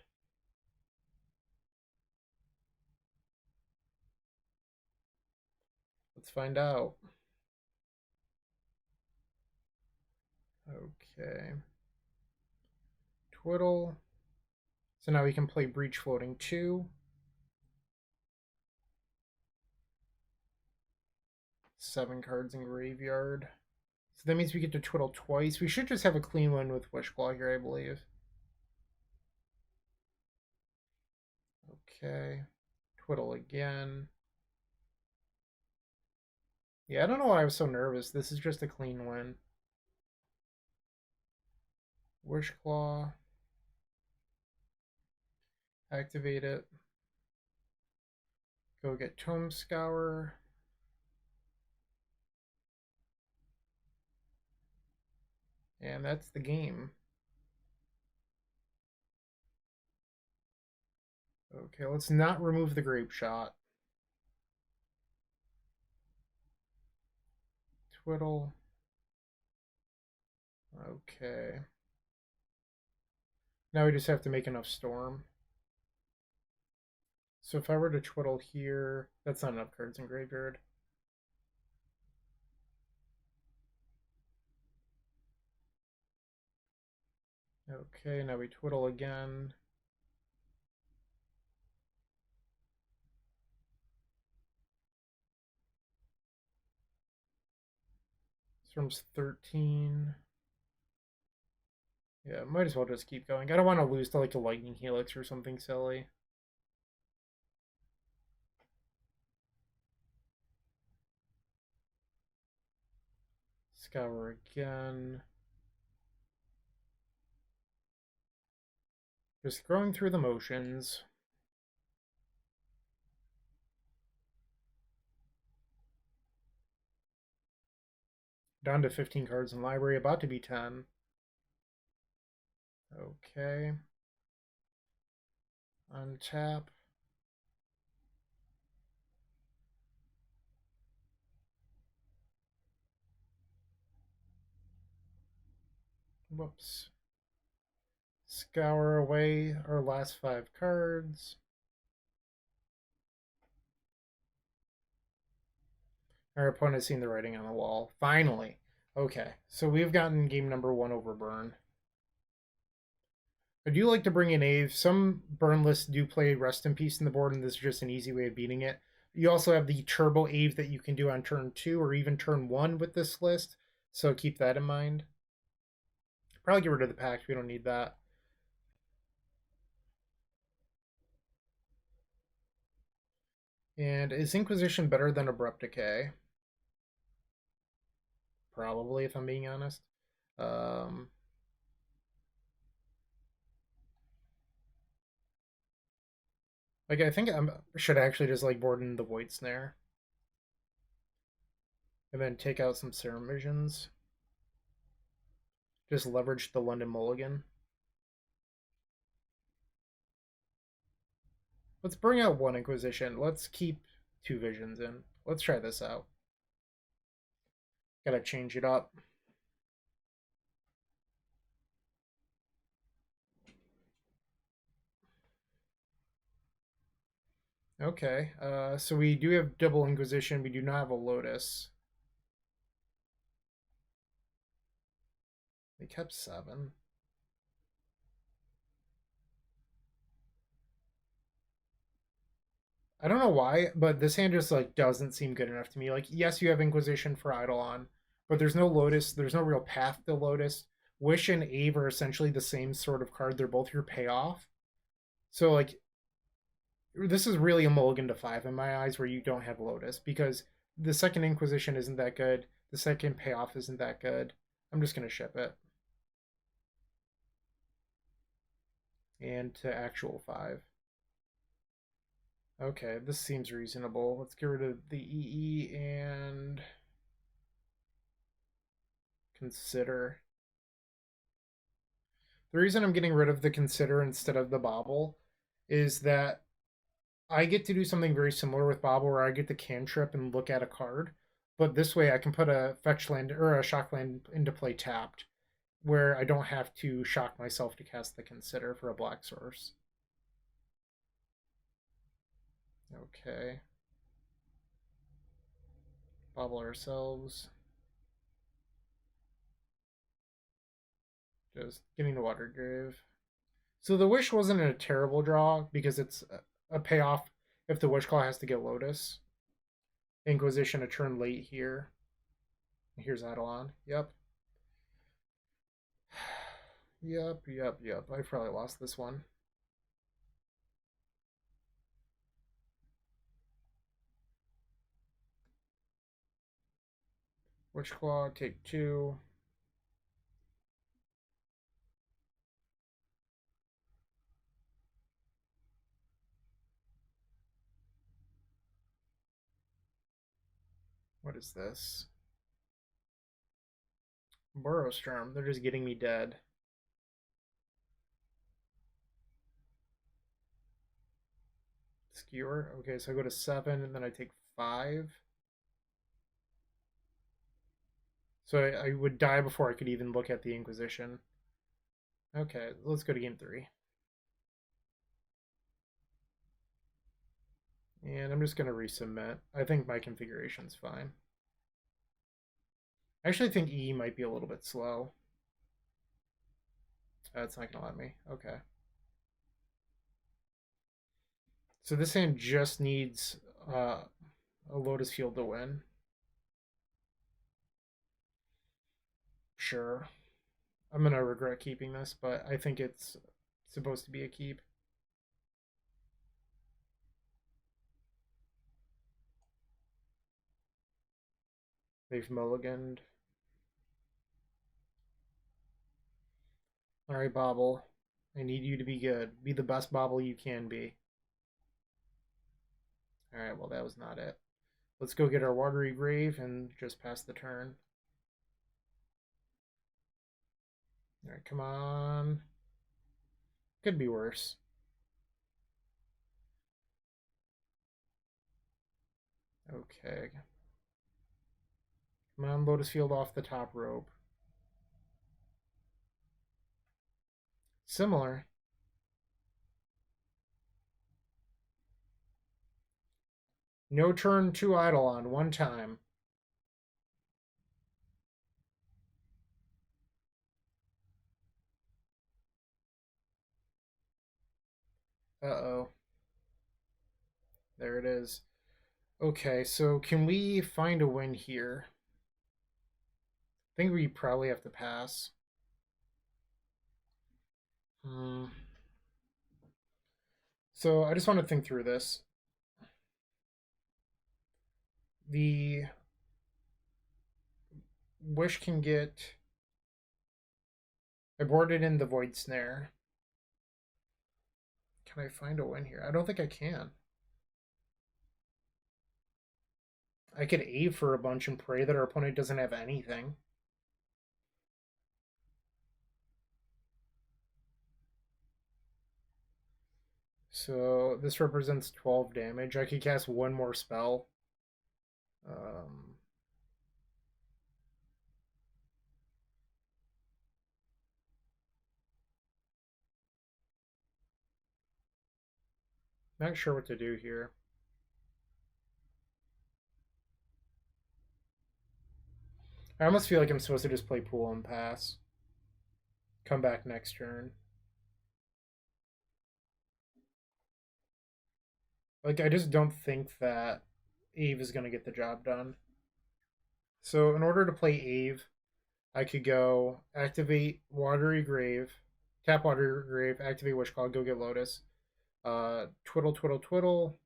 Let's find out. Okay. Twiddle. So now we can play Breach Floating 2. 7 cards in graveyard. So that means we get to twiddle twice. We should just have a clean one with Wishclaw here, I believe. Okay. Twiddle again. Yeah, I don't know why I was so nervous. This is just a clean win. Wishclaw. Activate it. Go get Tome Scour. And that's the game. Okay, let's not remove the Grapeshot. Twiddle. Okay. Now we just have to make enough Storm. So if I were to twiddle here, that's not enough cards in graveyard. Okay, now we twiddle again. Storm's 13. Yeah, might as well just keep going. I don't want to lose to like a Lightning Helix or something silly. Scour again. Just going through the motions. Down to 15 cards in library, about to be 10. Okay. Untap. Whoops. Scour away our last 5 cards. Our opponent has seen the writing on the wall. Finally. Okay, so we've gotten game number 1 over burn. I do like to bring in Ave. Some burn lists do play Rest in Peace in the board, and this is just an easy way of beating it. You also have the Turbo Ave that you can do on turn 2 or even turn 1 with this list, so keep that in mind. Probably get rid of the pact. We don't need that. And is Inquisition better than Abrupt Decay? Probably, if I'm being honest. Like, I think I should actually just, like, board in the Void Snare. And then take out some Serum Visions. Just leverage the London Mulligan. Let's bring out 1 Inquisition. Let's keep 2 Visions in. Let's try this out. Gotta change it up. Okay, so we do have double Inquisition. We do not have a Lotus. They kept 7. I don't know why, but this hand just like doesn't seem good enough to me. Like, yes, you have Inquisition for Eidolon, but there's no Lotus. There's no real path to Lotus. Wish and Ave are essentially the same sort of card. They're both your payoff. So like, this is really a mulligan to 5 in my eyes, where you don't have Lotus, because the second Inquisition isn't that good. The second payoff isn't that good. I'm just gonna ship it. And to actual 5. Okay, this seems reasonable. Let's get rid of the EE and consider. The reason I'm getting rid of the consider instead of the bobble is that I get to do something very similar with bobble, where I get the cantrip and look at a card, but this way I can put a fetch land or a shock land into play tapped, where I don't have to shock myself to cast the consider for a black source. Okay. Bobble ourselves. Just getting the water grave. So the wish wasn't a terrible draw because it's a payoff if the wish claw has to get Lotus. Inquisition a turn late here. Here's Eidolon. Yep. Yep. I probably lost this one. Witch Claw, take 2. What is this? Burrowstorm. They're just getting me dead. Skewer. Okay, so I go to 7 and then I take 5. So I would die before I could even look at the Inquisition. Okay, let's go to game 3. And I'm just going to resubmit. I think my configuration's fine. I actually think E might be a little bit slow. That's not going to let me. Okay. So this hand just needs a Lotus Field to win. Sure. I'm going to regret keeping this, but I think it's supposed to be a keep. They've mulliganed. Alright, Bobble. I need you to be good. Be the best Bobble you can be. Alright, well, that was not it. Let's go get our Watery Grave and just pass the turn. Alright, come on. Could be worse. Okay. Come on, Lotus Field off the top rope. Similar. No turn to Eidolon, one time. Uh-oh. There it is. Okay, so can we find a win here? I think we probably have to pass. Hmm. So I just want to think through this. The Wish can get aborted in the Void Snare. Can I find a win here? I don't think I can. I could Ave for a bunch and pray that our opponent doesn't have anything. So this represents 12 damage. I could cast one more spell. Um, Not sure what to do here. I almost feel like I'm supposed to just play pool and pass. Come back next turn. Like, I just don't think that Ave is going to get the job done. So, in order to play Ave, I could go activate Watery Grave, tap Watery Grave, activate Wish Call, go get Lotus. Twiddle, Twiddle, Twiddle,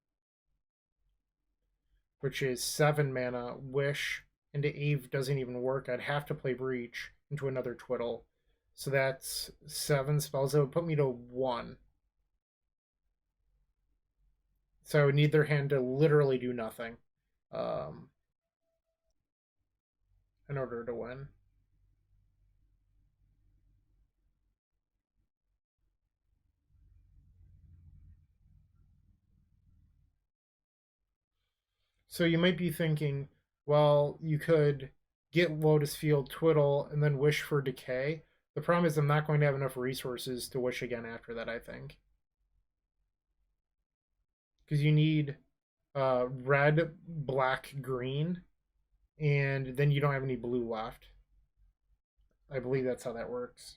which is 7 mana. Wish into Ave doesn't even work. I'd have to play Breach into another Twiddle. So that's 7 spells. That would put me to 1. So I would need their hand to literally do nothing um, in order to win. So you might be thinking, well, you could get Lotus Field, Twiddle, and then wish for Decay. The problem is I'm not going to have enough resources to wish again after that, I think. Because you need red, black, green, and then you don't have any blue left. I believe that's how that works.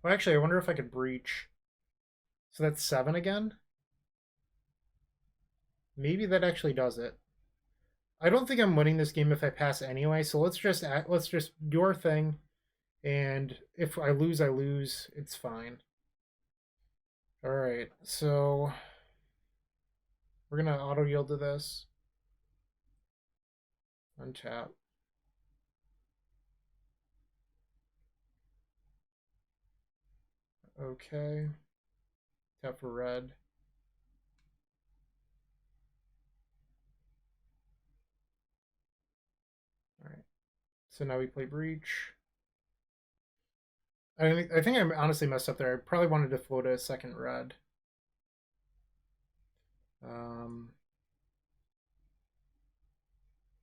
Well, actually, I wonder if I could breach. So that's 7 again? Maybe that actually does it. I don't think I'm winning this game if I pass anyway, so let's just do our thing, and if I lose, I lose. It's fine. All right, so we're gonna auto yield to this. Untap. Okay. Tap for red. All right. So now we play breach. I think I honestly messed up there. I probably wanted to float a second red. Um,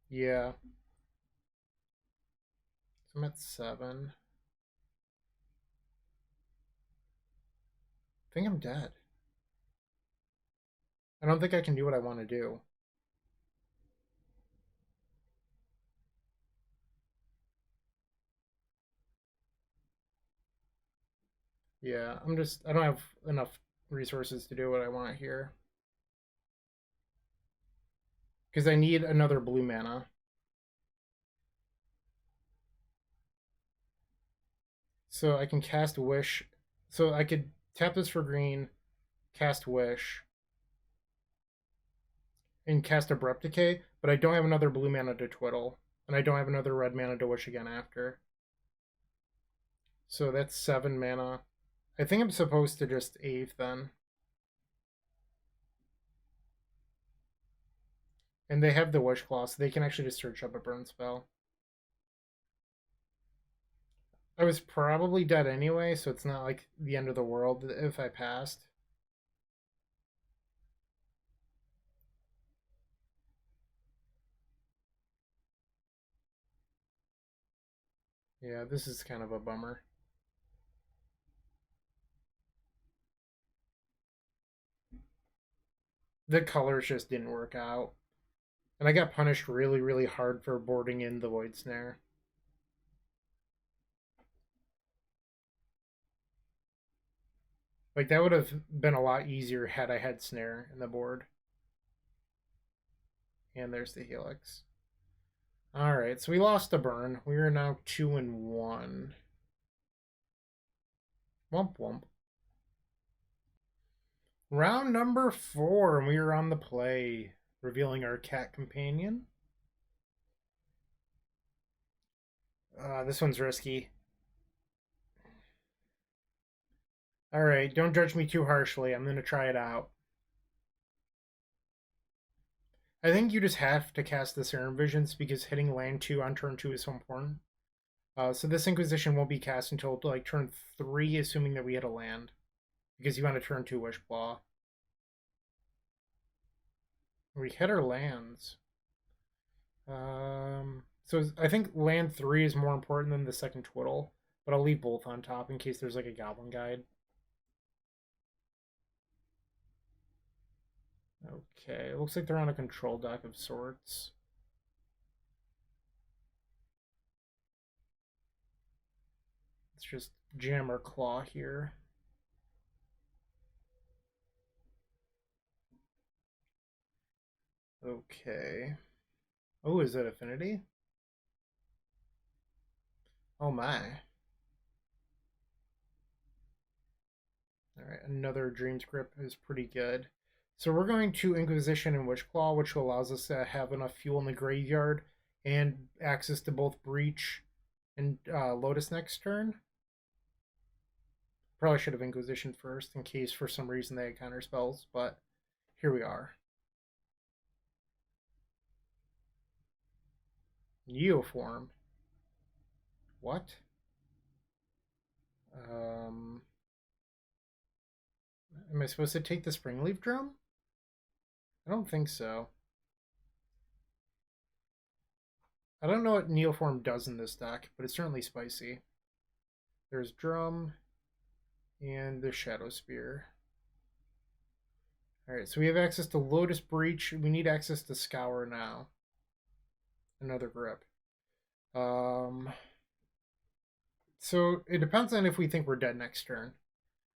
yeah. So I'm at 7. I think I'm dead. I don't think I can do what I want to do. Yeah, I don't have enough resources to do what I want here. Because I need another blue mana. So I can cast Wish. So I could tap this for green, cast Wish, and cast Abrupt Decay, but I don't have another blue mana to Twiddle, and I don't have another red mana to Wish again after. So that's 7 mana. I think I'm supposed to just Ave then. And they have the Wish Claw, so they can actually just search up a burn spell. I was probably dead anyway, so it's not like the end of the world if I passed. Yeah, this is kind of a bummer. The colors just didn't work out. And I got punished really, really hard for boarding in the Void Snare. Like, that would have been a lot easier had I had Snare in the board. And there's the Helix. Alright, so we lost a burn. We are now 2-1. Wump wump. Round number 4, and we are on the play, revealing our cat companion. This one's risky. Alright, don't judge me too harshly. I'm going to try it out. I think you just have to cast the Serum Visions because hitting land 2 on turn 2 is so important. So this Inquisition won't be cast until like turn 3, assuming that we hit a land. Because you want to turn 2 Wishclaw. We hit our lands. So I think land 3 is more important than the second Twiddle, but I'll leave both on top in case there's like a Goblin Guide. Okay, it looks like they're on a control deck of sorts. Let's just jam our claw here. Okay. Oh, is it Affinity? Oh my. Alright, another Dream Script is pretty good. So we're going to Inquisition and Witchclaw, which allows us to have enough fuel in the graveyard and access to both Breach and Lotus next turn. Probably should have Inquisition first in case for some reason they had counter spells, but here we are. Neoform. What? Am I supposed to take the Springleaf Drum? I don't think so. I don't know what Neoform does in this deck, but it's certainly spicy. There's Drum and the Shadow Spear. Alright, so we have access to Lotus Breach. We need access to Scour now. Another grip. So it depends on if we think we're dead next turn.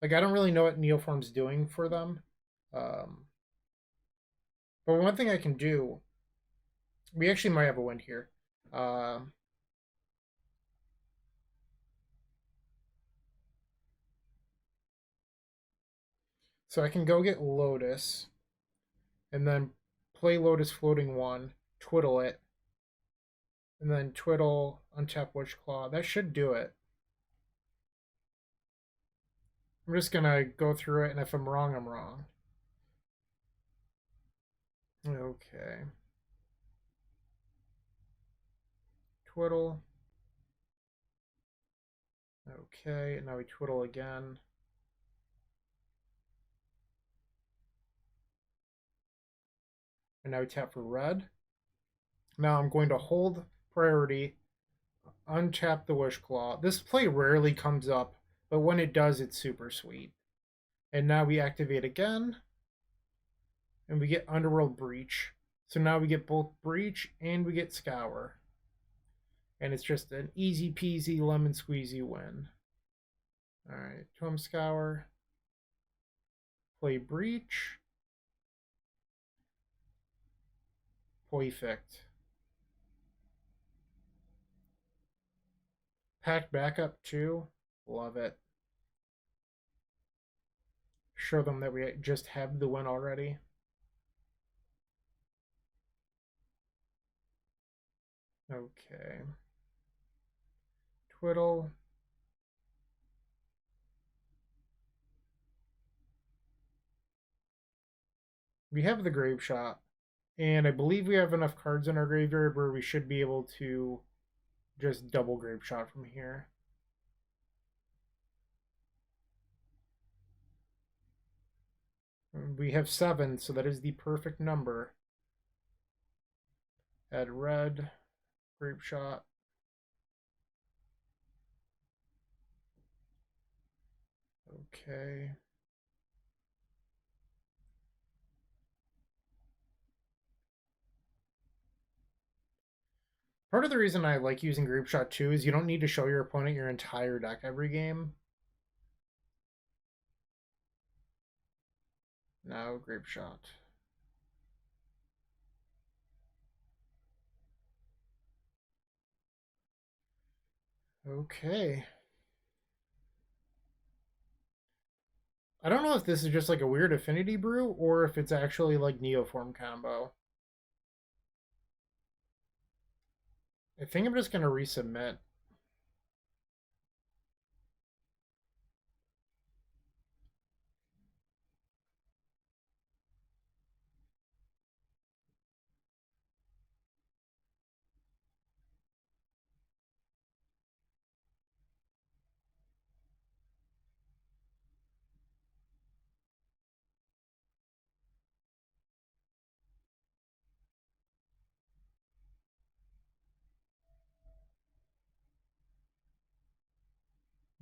Like, I don't really know what Neoform's doing for them. But one thing I can do, we actually might have a win here. So I can go get Lotus, and then play Lotus Floating 1, Twiddle it, and then Twiddle, untap Witchclaw. That should do it. I'm just gonna go through it, and if I'm wrong, I'm wrong. Okay. Twiddle. Okay, now we twiddle again. And now we tap for red. Now I'm going to hold priority, untap the Wishclaw. This play rarely comes up, but when it does, it's super sweet. And now we activate again, and we get Underworld Breach. So now we get both Breach and we get Scour. And it's just an easy peasy lemon squeezy win. Alright, Tome Scour. Play Breach. Perfect. Pack backup too. Love it. Show them that we just have the win already. Okay. Twiddle. We have the Grapeshot. And I believe we have enough cards in our graveyard where we should be able to just double Grapeshot from here. We have 7, so that is the perfect number. Add red, Grapeshot. Okay. Part of the reason I like using Grapeshot too is you don't need to show your opponent your entire deck every game. Now Grapeshot. Okay. I don't know if this is just like a weird affinity brew or if it's actually like Neoform combo. I think I'm just going to resubmit.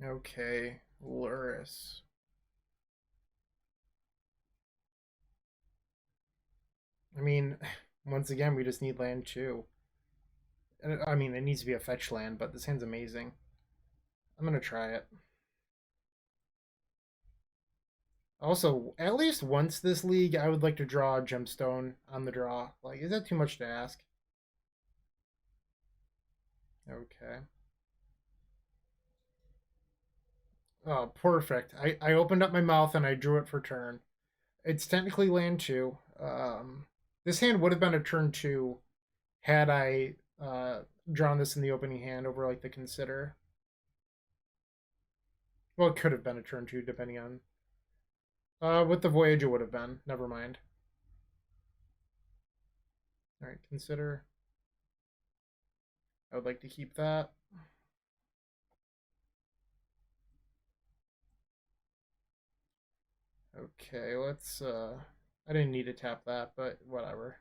Okay, Lurrus. I mean, once again, we just need land too. I mean, it needs to be a fetch land, but this hand's amazing. I'm going to try it. Also, at least once this league, I would like to draw a gemstone on the draw. Like, is that too much to ask? Okay. Oh, perfect. I opened up my mouth and I drew it for turn. It's technically land two. This hand would have been a turn two had I drawn this in the opening hand over like the consider. Well, it could have been a turn two depending on. With the voyage, it would have been. Never mind. All right, consider. I would like to keep that. Okay, let's. I didn't need to tap that, but whatever.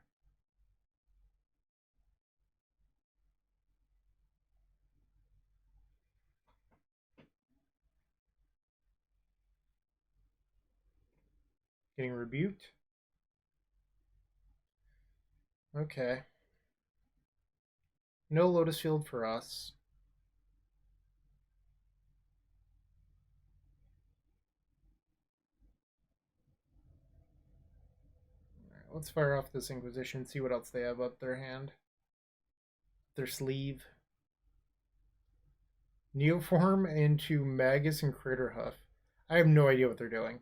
Getting rebuked. Okay. No Lotus Field for us. All right, let's fire off this Inquisition, see what else they have up their hand. Their sleeve. Neoform into Magus and Craterhoof. I have no idea what they're doing.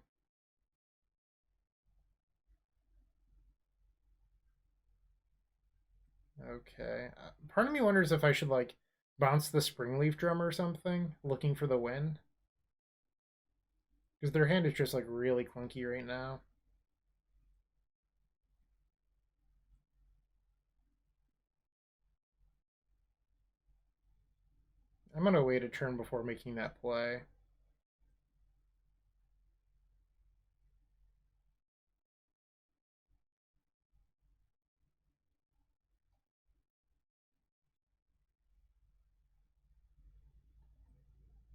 Okay. Part of me wonders if I should like bounce the Springleaf Drum or something, looking for the win. Because their hand is just like really clunky right now. I'm gonna wait a turn before making that play.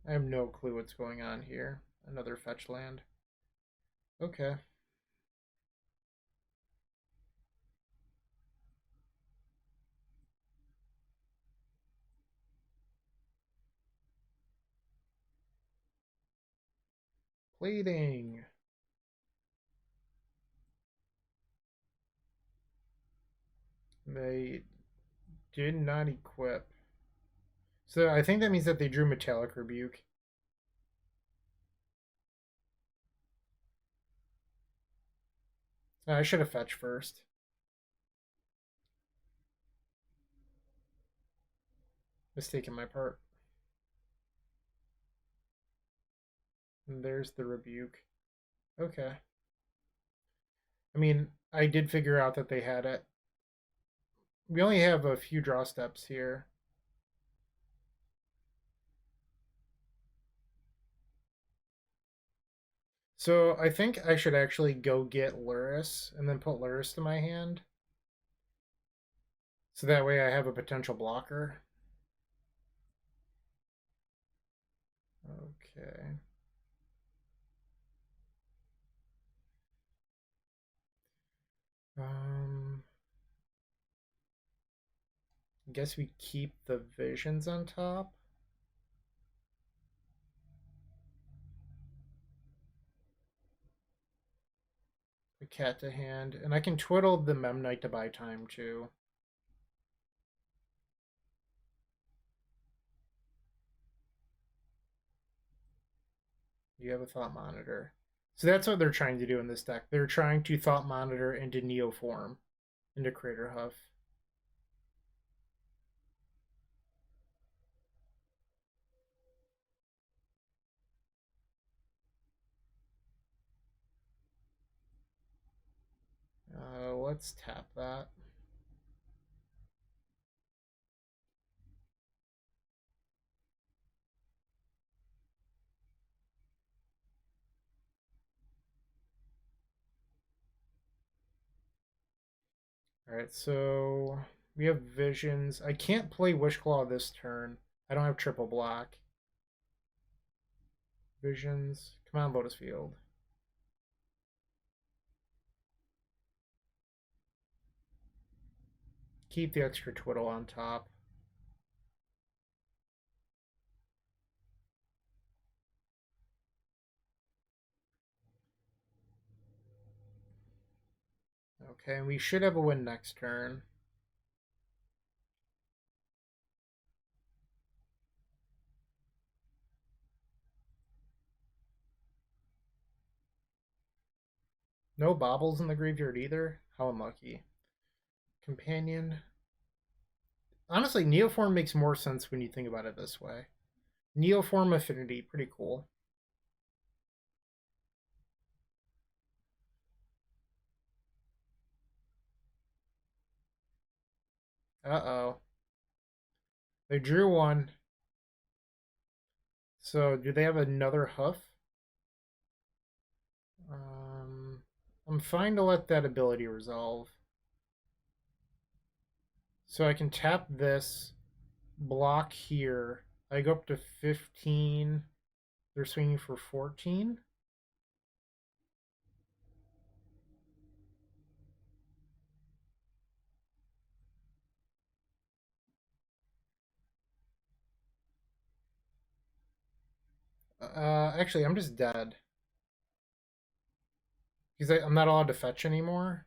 I have no clue what's going on here. Another fetch land. Okay. Plating. They did not equip. So I think that means that they drew Metallic Rebuke. I should have fetched first. Mistake on my part. And there's the rebuke. Okay. I mean, I did figure out that they had it. We only have a few draw steps here. So I think I should actually go get Lurrus and then put Lurrus to my hand. So that way I have a potential blocker. Okay. guess we keep the visions on top. The cat to hand. And I can twiddle the Memnite to buy time too. You have a Thought Monitor. So that's what they're trying to do in this deck. They're trying to Thought Monitor into Neoform, into Crater Huff. Let's tap that. Alright, so we have visions. I can't play Wishclaw this turn. I don't have triple black. Visions. Come on, Lotus Field. Keep the extra Twiddle on top. Okay, and we should have a win next turn. No baubles in the graveyard either. How unlucky. Companion. Honestly, Neoform makes more sense when you think about it this way. Neoform Affinity, pretty cool. Uh-oh. They drew one. So, do they have another Huff? I'm fine to let that ability resolve. So I can tap this, block here. I go up to 15. They're swinging for 14. Actually, I'm just dead. Because I'm not allowed to fetch anymore.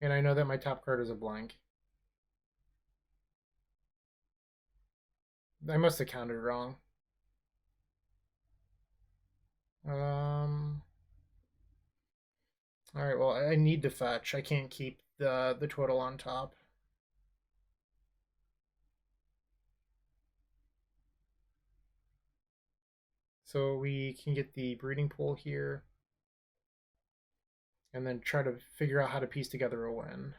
And I know that my top card is a blank. I must have counted wrong. Alright, well, I need to fetch. I can't keep the Twiddle on top. So we can get the breeding pool here. And then try to figure out how to piece together a win.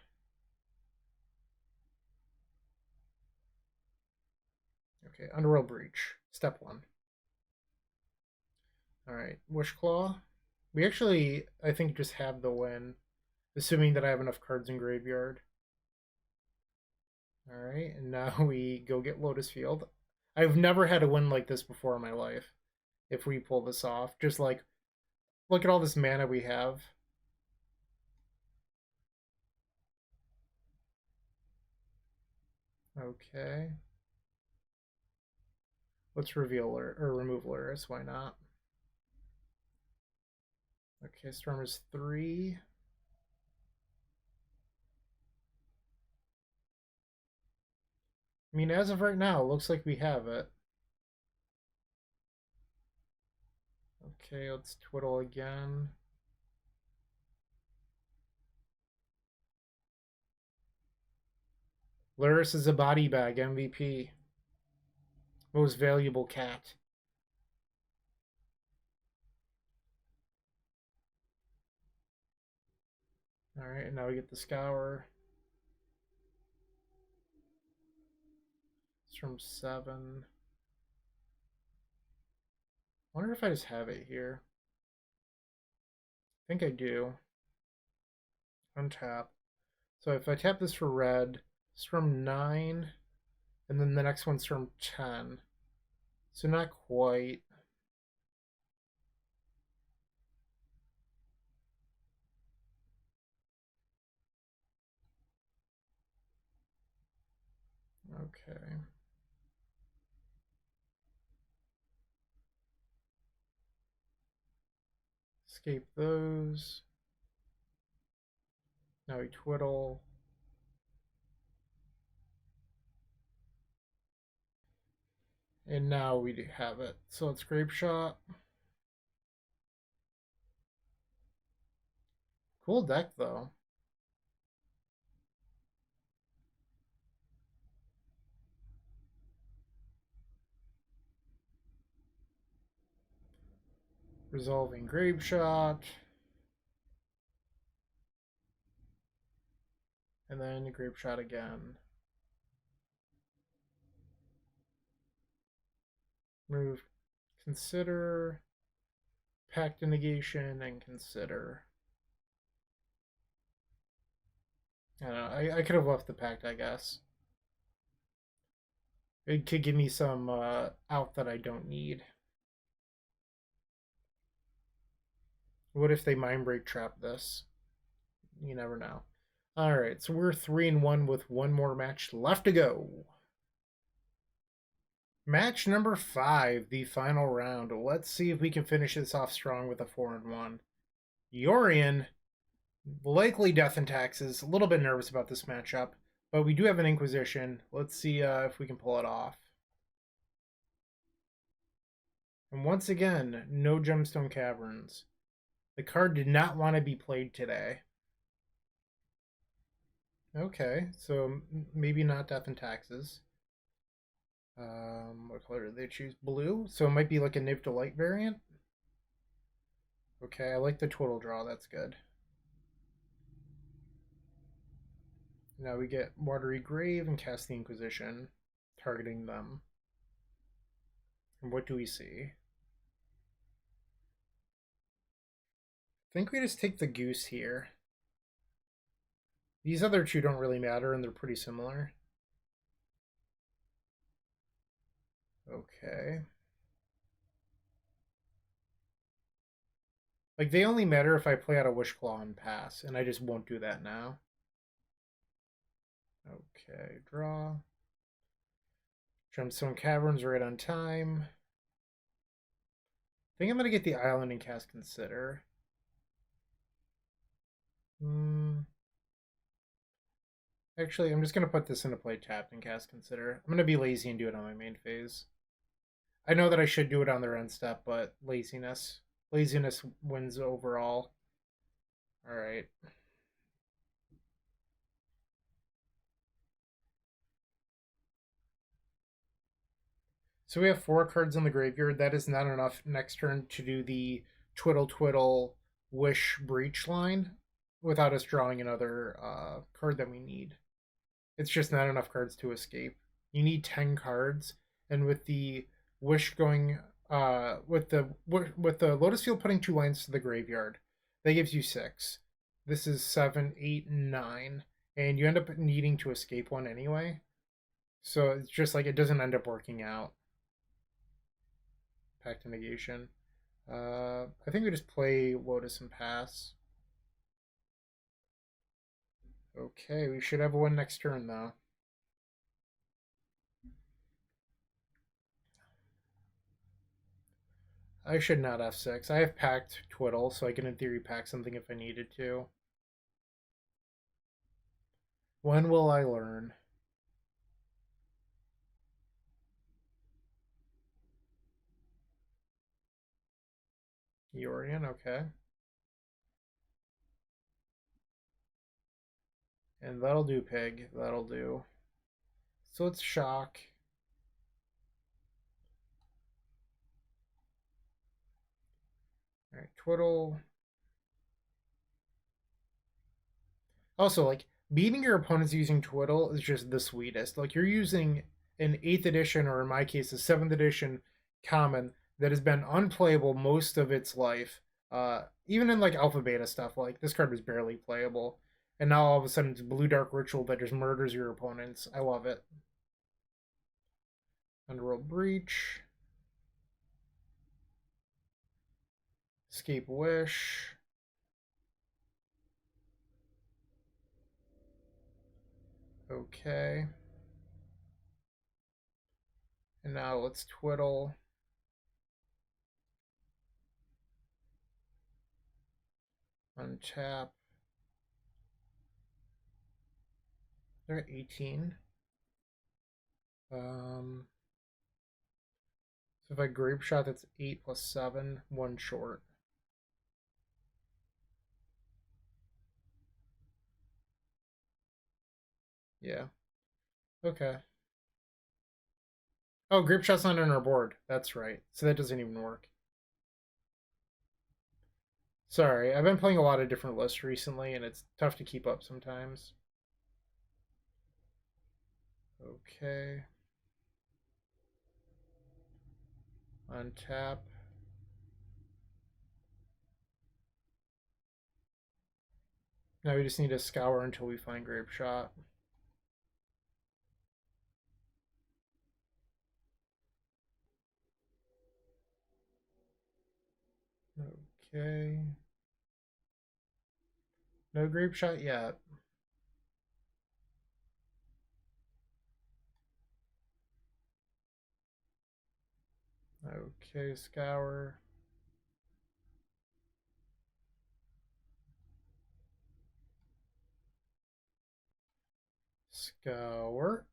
Okay, Underworld Breach. Step 1. Alright, Wishclaw. We actually, I think, just have the win, assuming that I have enough cards in graveyard. Alright, and now we go get Lotus Field. I've never had a win like this before in my life. If we pull this off. Just like, look at all this mana we have. Okay. Let's reveal or remove Lurrus, why not? Okay, Storm is 3. I mean, as of right now, it looks like we have it. Okay, let's Twiddle again. Lurrus is a body bag MVP. Most valuable cat. Alright, and now we get the Scour. It's from 7. I wonder if I just have it here. I think I do. Untap. So if I tap this for red, it's from 9, and then the next one's from 10. So not quite. Okay. Escape those. Now we twiddle. And now we do have it. So it's Grapeshot. Cool deck, though. Resolving Grapeshot. And then Grapeshot again. Move. Consider. Pact Negation and Consider. I don't know. I could have left the Pact, I guess. It could give me some out that I don't need. What if they Mind Break Trap this? You never know. Alright, so we're 3-1 with one more match left to go. Match number 5, the final round. Let's see if we can finish this off strong with a 4-1. Yorion, likely Death and Taxes. A little bit nervous about this matchup, but we do have an Inquisition. Let's see if we can pull it off. And once again, no Gemstone Caverns. The card did not want to be played today. Okay, so maybe not Death and Taxes. What color did they choose? Blue? So it might be like a Niv to Light variant. Okay, I like the Twiddle draw. That's good. Now we get Watery Grave and cast the Inquisition, targeting them. And what do we see? I think we just take the Goose here. These other two don't really matter, and they're pretty similar. Okay. Like, they only matter if I play out a Wishclaw and pass, and I just won't do that now. Okay, draw. Gemstone Caverns right on time. I think I'm going to get the island and cast Consider. Actually, I'm just going to put this into play tapped and cast Consider. I'm going to be lazy and do it on my main phase. I know that I should do it on their end step, but laziness. Laziness wins overall. Alright. So we have 4 cards in the graveyard. That is not enough next turn to do the Twiddle Wish Breach line without us drawing another card that we need. It's just not enough cards to escape. You need 10 cards, and with the Wish going with the Lotus Field putting 2 lines to the graveyard, that gives you 6. This is 7, 8, 9, and you end up needing to escape one anyway. So it's just like it doesn't end up working out. Pact to Negation. I think we just play Lotus and pass. Okay, we should have one next turn though. I should not F6. I have packed Twiddle, so I can in theory pack something if I needed to. When will I learn? Yorion, okay. And that'll do, Pig. That'll do. So let's shock. Alright, Twiddle. Also, like, beating your opponents using Twiddle is just the sweetest. Like, you're using an 8th edition, or in my case, a 7th edition common that has been unplayable most of its life. Even in, like, alpha beta stuff, like, this card was barely playable. And now all of a sudden it's Blue Dark Ritual that just murders your opponents. I love it. Underworld Breach. Escape Wish. Okay. And now let's twiddle. Untap. They're at 18. So if I Grapeshot, that's 8 plus 7, 1 short. Yeah. Okay. Oh, Grapeshot's not on our board. That's right. So that doesn't even work. Sorry, I've been playing a lot of different lists recently, and it's tough to keep up sometimes. Okay. Untap. Now we just need to scour until we find Grapeshot. Okay. No Grapeshot yet. Okay, scour. Scour.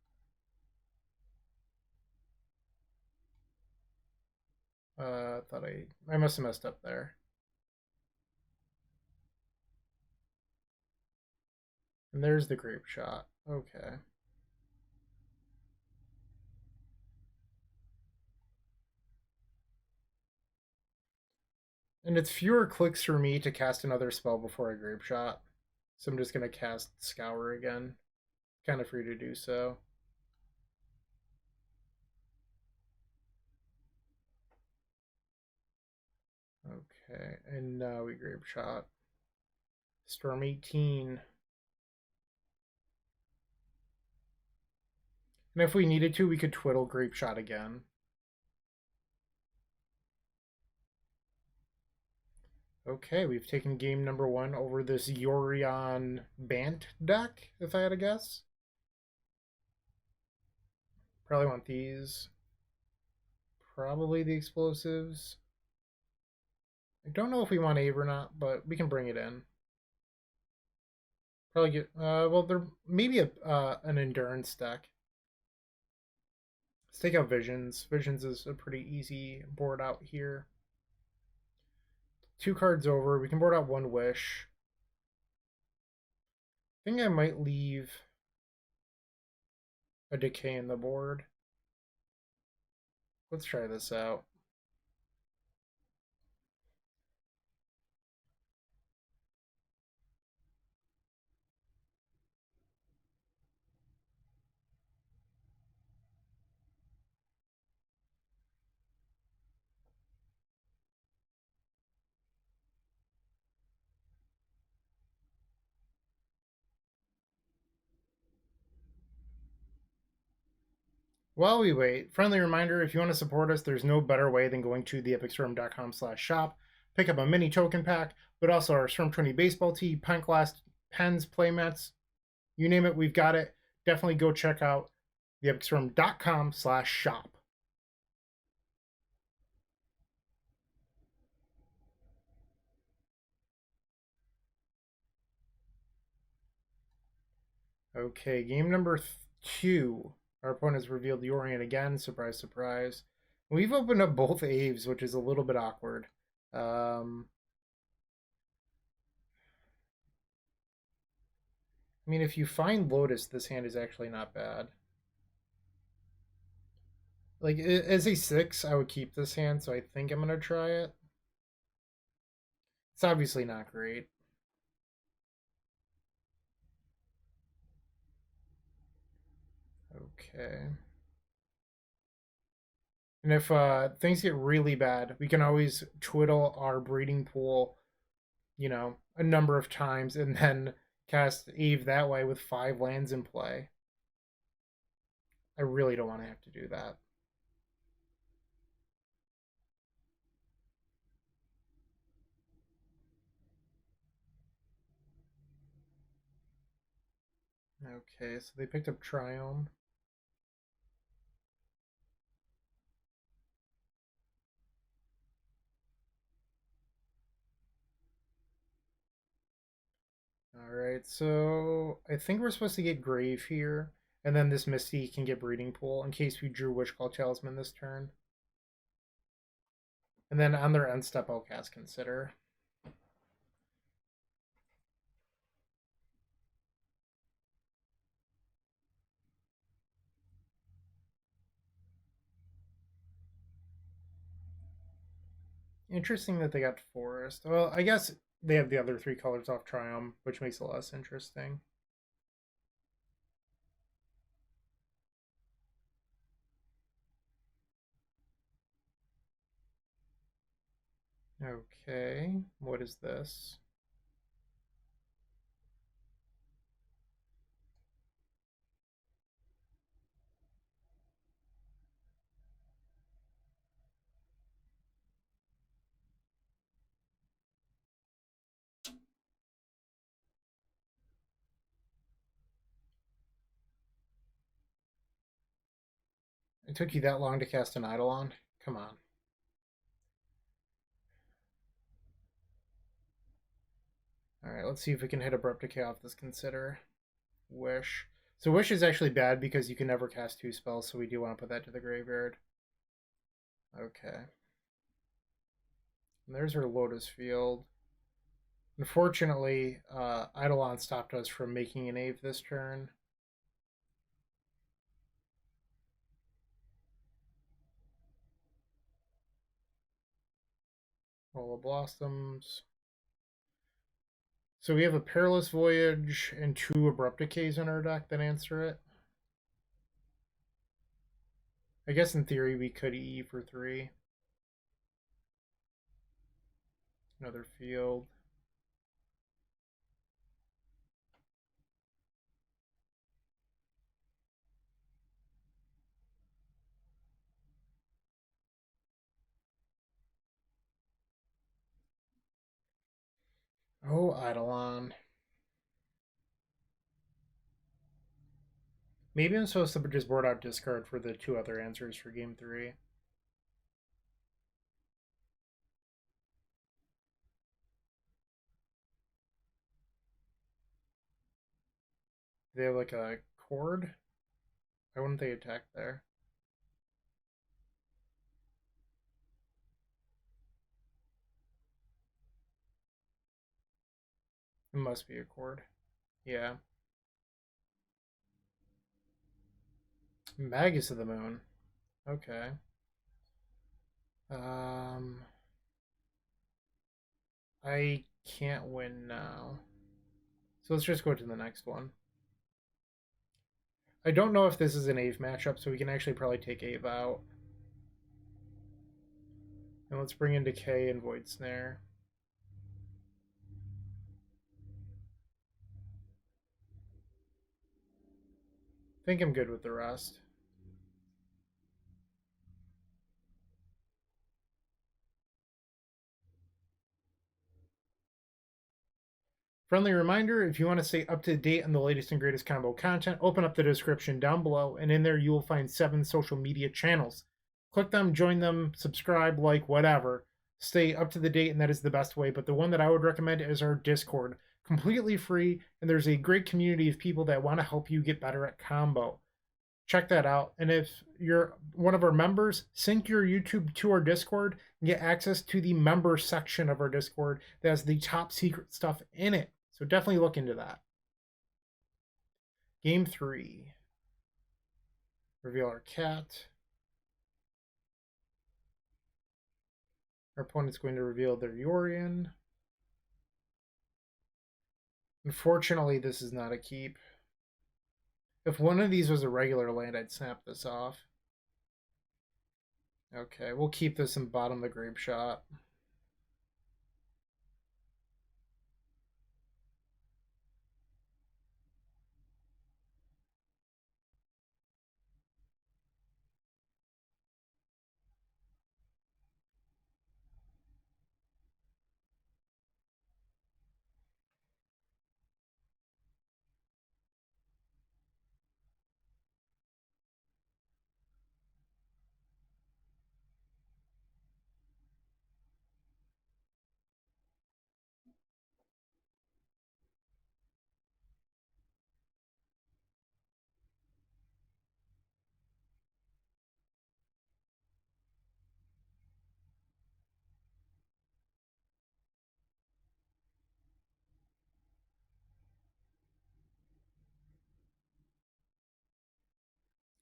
Thought I must have messed up there. And there's the Grapeshot. Okay. And it's fewer clicks for me to cast another spell before a Grapeshot. So I'm just going to cast Scour again. Kind of free to do so. Okay, and now we Grapeshot. Storm 18. And if we needed to, we could Twiddle Grapeshot again. Okay, we've taken game number 1 over this Yorion Bant deck, if I had to guess. Probably want these. Probably the explosives. I don't know if we want Abe or not, but we can bring it in. Probably get, well, there maybe an endurance deck. Let's take out Visions. Visions is a pretty easy board out here. 2 cards over. We can board out 1 Wish. I think I might leave a Decay in the board. Let's try this out. While we wait, friendly reminder, if you want to support us, there's no better way than going to theepicstorm.com/shop, pick up a mini token pack, but also our Storm 20 baseball tee, pint glass, pens, playmats, you name it, we've got it. Definitely go check out theepicstorm.com/shop. Okay, game number 2. Our opponent's revealed the Yorion again. Surprise, surprise. We've opened up both Aves, which is a little bit awkward. I mean, if you find Lotus, this hand is actually not bad. Like, as a 6, I would keep this hand, so I think I'm going to try it. It's obviously not great. Okay. And if things get really bad, we can always twiddle our breeding pool, you know, a number of times and then cast Eve that way with 5 lands in play. I really don't want to have to do that. Okay, so they picked up Triome. Alright, so I think we're supposed to get Grave here, and then this Misty can get Breeding Pool in case we drew Wishclaw Talisman this turn. And then on their end step, I'll cast Consider. Interesting that they got Forest. Well, I guess they have the other 3 colors off Triumph, which makes it less interesting. Okay, what is this? It took you that long to cast an Eidolon? Come on. Alright, let's see if we can hit Abrupt Decay off this Consider. Wish. So Wish is actually bad because you can never cast 2 spells, so we do want to put that to the graveyard. Okay. And there's our Lotus Field. Unfortunately, Eidolon stopped us from making an Ave this turn. Roll of Blossoms. So we have a Perilous Voyage and 2 Abrupt Decays in our deck that answer it. I guess in theory we could E for 3. Another field. Oh, Eidolon. Maybe I'm supposed to just board out discard for the 2 other answers for game 3. They have like a cord? Why wouldn't they attack there? It must be a cord. Yeah. Magus of the Moon. Okay. I can't win now. So let's just go to the next one. I don't know if this is an Ave matchup, so we can actually probably take Ave out. And let's bring in Decay and Void Snare. I think I'm good with the rest. Friendly reminder, if you want to stay up to date on the latest and greatest combo content, open up the description down below, and in there you will find 7 social media channels. Click them, join them, subscribe, like, whatever. Stay up to the date, and that is the best way. But the one that I would recommend is our Discord. Completely free, and there's a great community of people that want to help you get better at combo. Check that out. And if you're one of our members, sync your YouTube to our Discord and get access to the member section of our Discord that has the top secret stuff in it. So definitely look into that. Game 3. Reveal our cat. Our opponent's going to reveal their Yorion. Unfortunately, this is not a keep. If one of these was a regular land, I'd snap this off. Okay, we'll keep this and bottom the Grapeshot.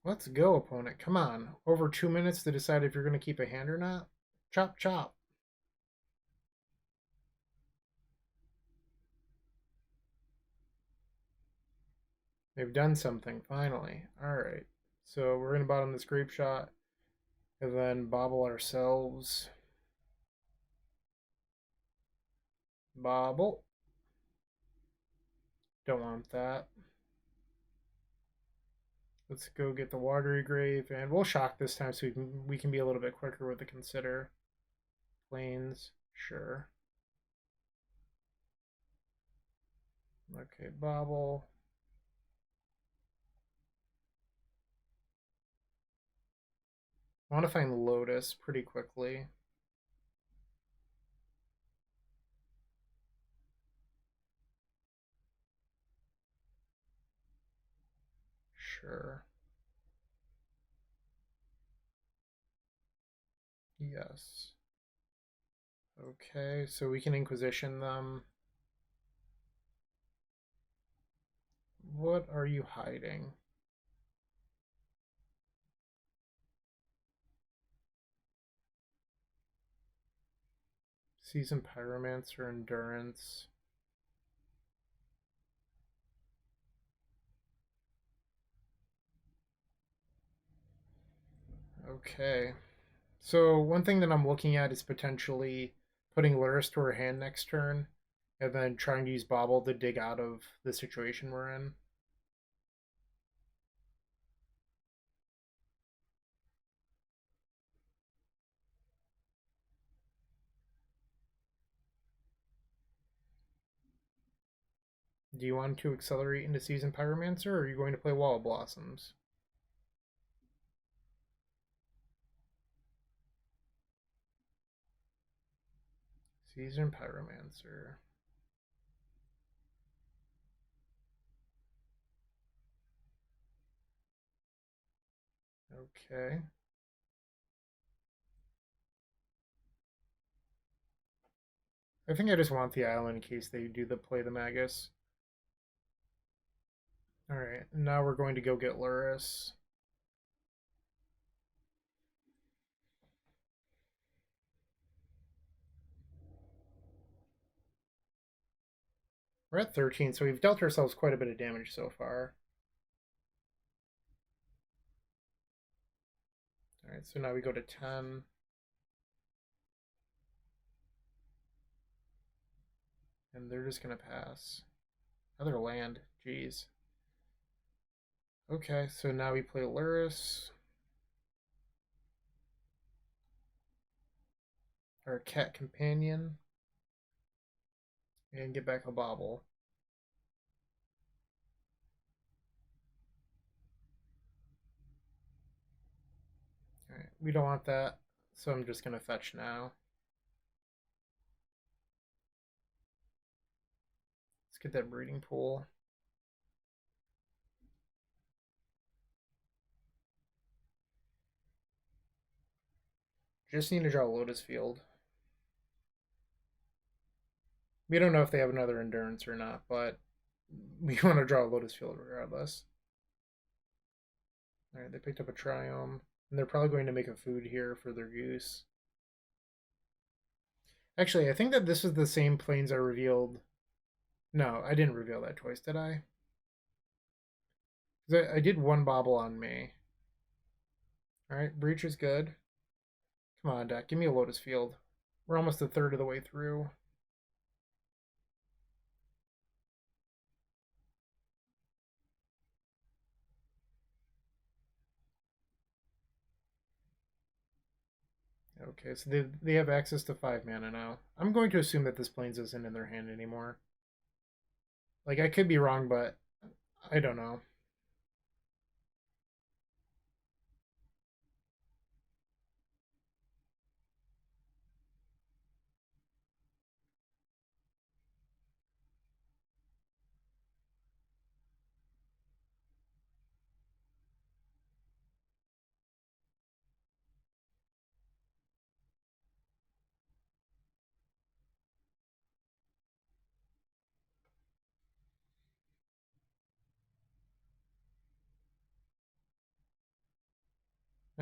Let's go, opponent. Come on. Over 2 minutes to decide if you're going to keep a hand or not. Chop, chop. They've done something, finally. Alright. So we're going to bottom this Grapeshot and then bobble ourselves. Bobble. Don't want that. Let's go get the Watery Grave, and we'll shock this time so we can be a little bit quicker with the Consider. Plains, sure. Okay, bobble. I want to find Lotus pretty quickly. Sure. Yes. Okay, so we can Inquisition them. What are you hiding? Seasoned Pyromancer, Endurance. Okay. So one thing that I'm looking at is potentially putting Lurrus to her hand next turn, and then trying to use Bobble to dig out of the situation we're in. Do you want to accelerate into Seasoned Pyromancer, or are you going to play Wall of Blossoms? Seasoned Pyromancer. Okay. I think I just want the island in case they do play the Magus. Alright, now we're going to go get Lurrus. We're at 13, so we've dealt ourselves quite a bit of damage so far. Alright, so now we go to 10. And they're just going to pass. Another land. Jeez. Okay, so now we play Lurrus. Our cat companion. And get back a bobble. Alright, we don't want that, so I'm just going to fetch now. Let's get that breeding pool. Just need to draw Lotus Field. We don't know if they have another Endurance or not, but we want to draw Lotus Field regardless. Alright, they picked up a Triome, and they're probably going to make a food here for their goose. Actually, I think that this is the same plains I revealed. No, I didn't reveal that twice, did I? I did one bobble on me. Alright, Breach is good. Come on, deck. Give me a Lotus Field. We're almost a third of the way through. Okay, so they have access to 5 mana now. I'm going to assume that this Plains isn't in their hand anymore. Like, I could be wrong, but I don't know.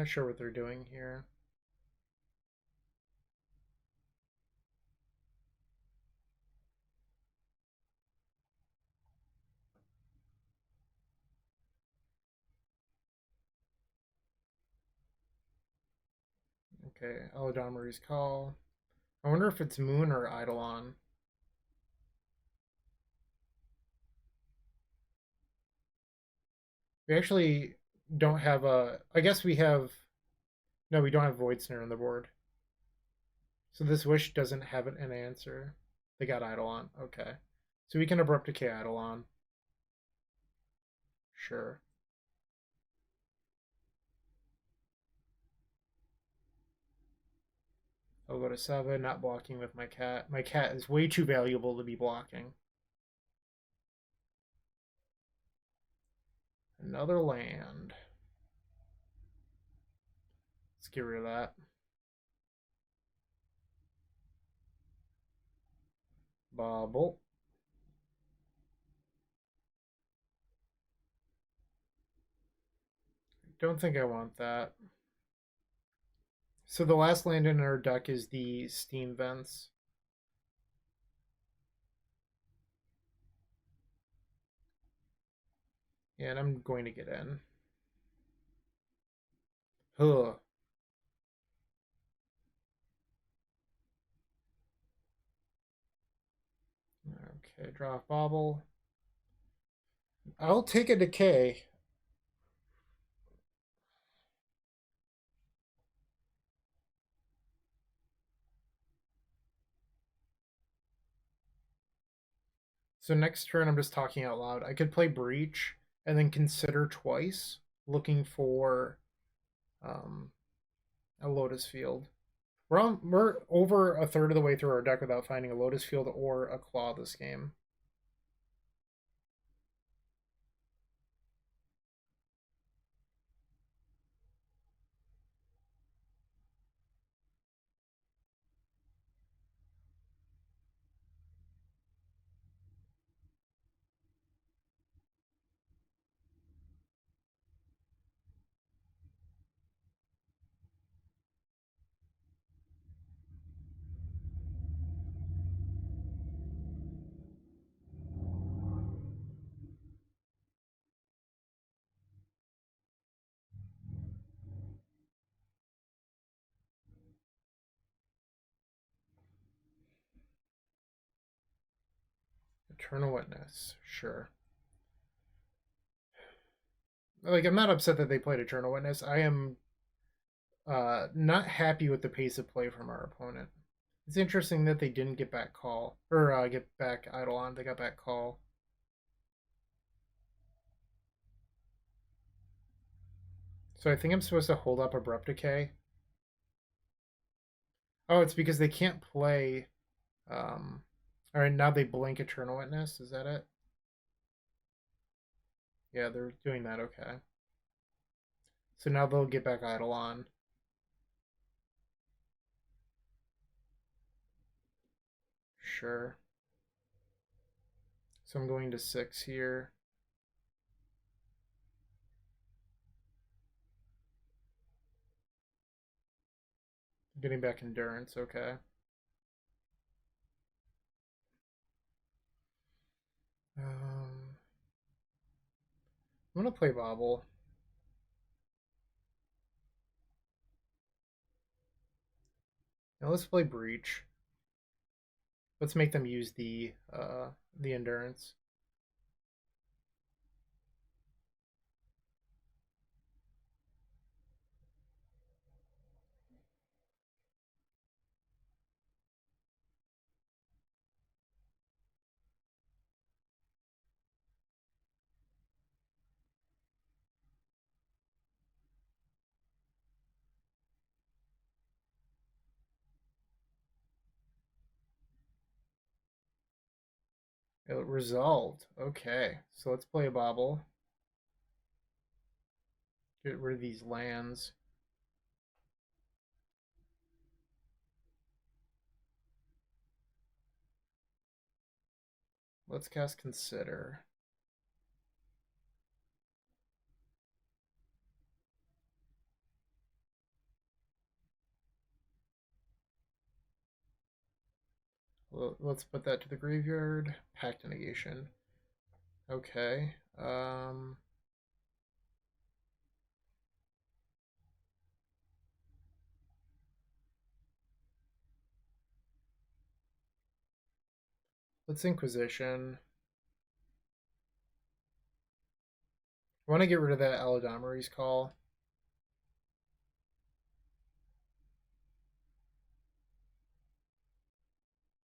Not sure what they're doing here. Okay, Eladamri's Call. I wonder if it's Moon or Eidolon. We actually don't have a... I guess we have... No, we don't have Void Snare on the board. So this Wish doesn't have an answer. They got Eidolon. Okay. So we can Abrupt Decay Eidolon. Sure. I'll go to 7, not blocking with my cat. My cat is way too valuable to be blocking. Another land. Let's get rid of that. Bubble. Don't think I want that. So the last land in our deck is the Steam Vents. And I'm going to get in. Ugh. Okay, draw a Bobble. I'll take a Decay. So next turn, I'm just talking out loud. I could play Breach and then consider twice looking for a Lotus Field. We're over a third of the way through our deck without finding a Lotus Field or a Claw this game. Eternal Witness, sure. Like, I'm not upset that they played Eternal Witness. I am not happy with the pace of play from our opponent. It's interesting that they didn't get back Call or get back Eidolon. They got back Call. So I think I'm supposed to hold up Abrupt Decay. Oh, it's because they can't play. All right, now they blink Eternal Witness. Is that it? Yeah, they're doing that. Okay. So now they'll get back Eidolon. Sure. So I'm going to 6 here. Getting back Endurance. Okay. I'm gonna play Bobble. Now let's play Breach. Let's make them use the Endurance. It resolved. Okay, so let's play a Bobble. Get rid of these lands. Let's cast Consider. Let's put that to the graveyard. Pact Negation. Okay. Let's Inquisition. I want to get rid of that Aladomari's Call.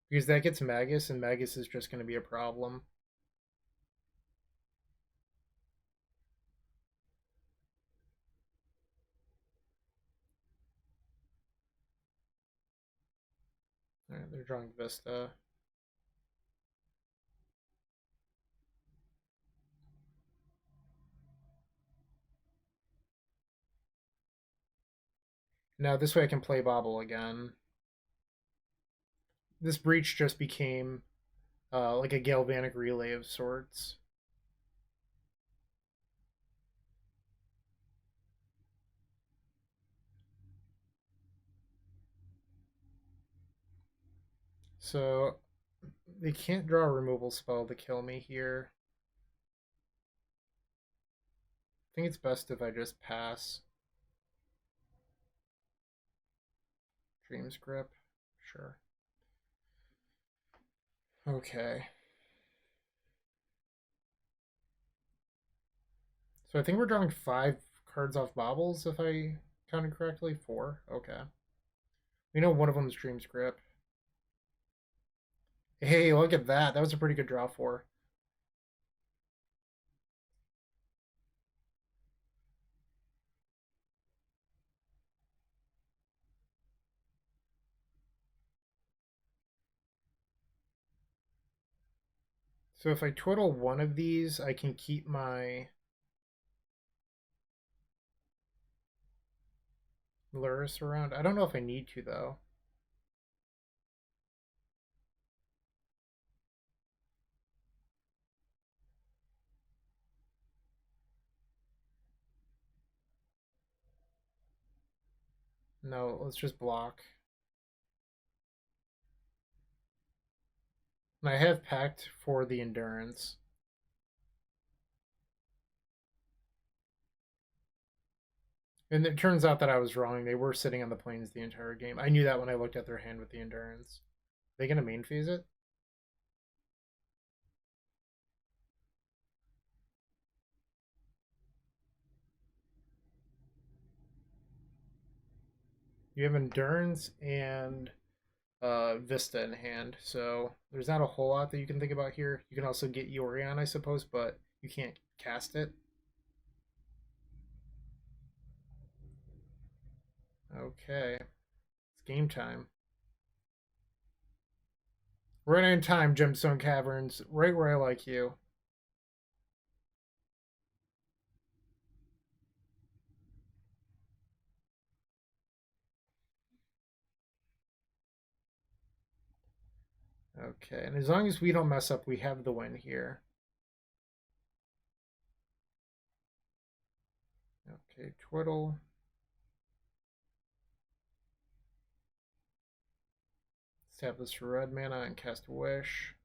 Because that gets Magus, and Magus is just going to be a problem. Alright, they're drawing Vista. Now this way I can play Bobble again. This breach just became like a galvanic relay of sorts. So they can't draw a removal spell to kill me here. I think it's best if I just pass. Dream's Grip. Sure. Okay. So I think we're drawing 5 cards off Bobbles, if I counted correctly. 4. Okay. We know one of them is Dream's Grip. Hey, look at that. That was a pretty good draw for. So if I twiddle one of these, I can keep my Lurrus around. I don't know if I need to, though. No, let's just block. And I have packed for the Endurance. And it turns out that I was wrong. They were sitting on the plains the entire game. I knew that when I looked at their hand with the Endurance. Are they going to main phase it? You have Endurance and Vista in hand, so there's not a whole lot that you can think about here. You can also get Yorion, I suppose, but you can't cast it. Okay, it's game time. Right on time, Gemstone Caverns, right where I like you. Okay, and as long as we don't mess up, we have the win here. Okay, Twiddle. Tap this for red mana and cast Wish.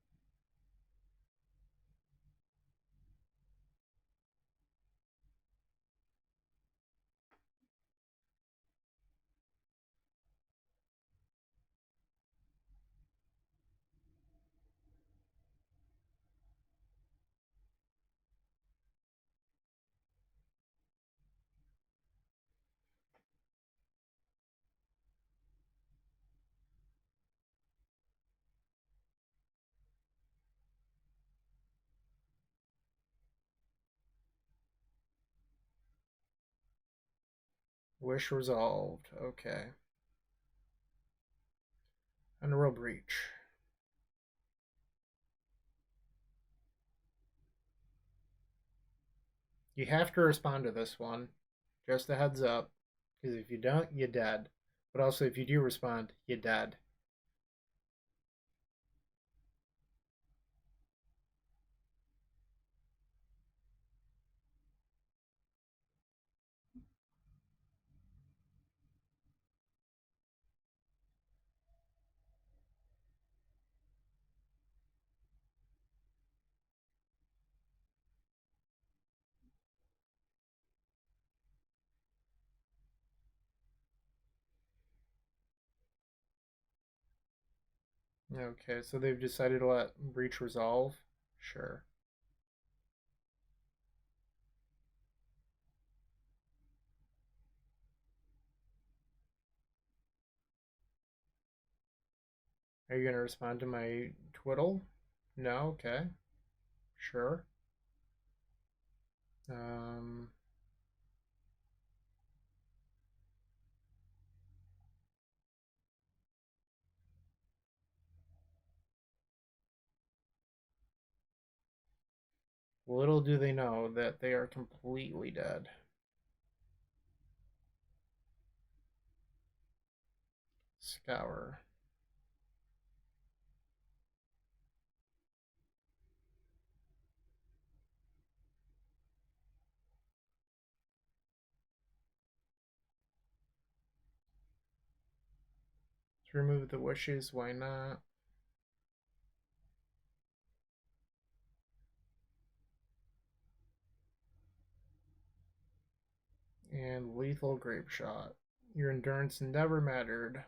Wish resolved. Okay. Underworld Breach. You have to respond to this one. Just a heads up. Because if you don't, you're dead. But also, if you do respond, you're dead. Okay, so they've decided to let Breach resolve? Sure. Are you going to respond to my Twiddle? No? Okay. Sure. Um, Little do they know that they are completely dead. Scour. Let's remove the wishes. Why not? And lethal Grapeshot. Your endurance never mattered.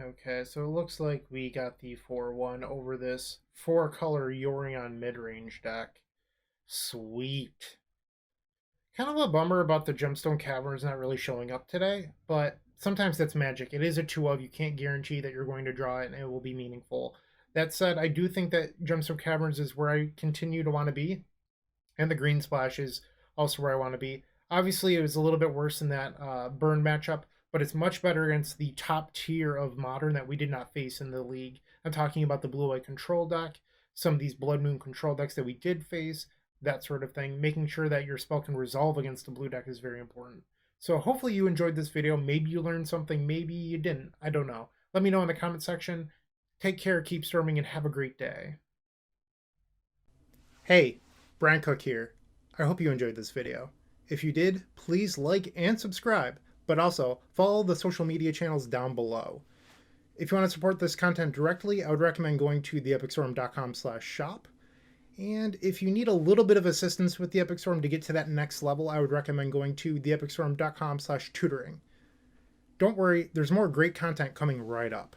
Okay, so it looks like we got the 4-1 over this 4-color Yorion mid-range deck. Sweet. Kind of a bummer about the Gemstone Caverns not really showing up today, but sometimes that's magic. It is a 2 of. You can't guarantee that you're going to draw it and it will be meaningful. That said, I do think that Gemstone Caverns is where I continue to want to be, and the Green Splash is also where I want to be. Obviously, it was a little bit worse in that burn matchup, but it's much better against the top tier of Modern that we did not face in the league. I'm talking about the Blue-White Control deck, some of these Blood Moon Control decks that we did face, that sort of thing. Making sure that your spell can resolve against the blue deck is very important. So hopefully you enjoyed this video. Maybe you learned something, maybe you didn't. I don't know. Let me know in the comment section. Take care, keep storming, and have a great day. Hey, Bryant Cook here. I hope you enjoyed this video. If you did, please like and subscribe, but also follow the social media channels down below. If you want to support this content directly, I would recommend going to theepicstorm.com/shop. And if you need a little bit of assistance with the Epic Storm to get to that next level, I would recommend going to theepicstorm.com/tutoring. Don't worry, there's more great content coming right up.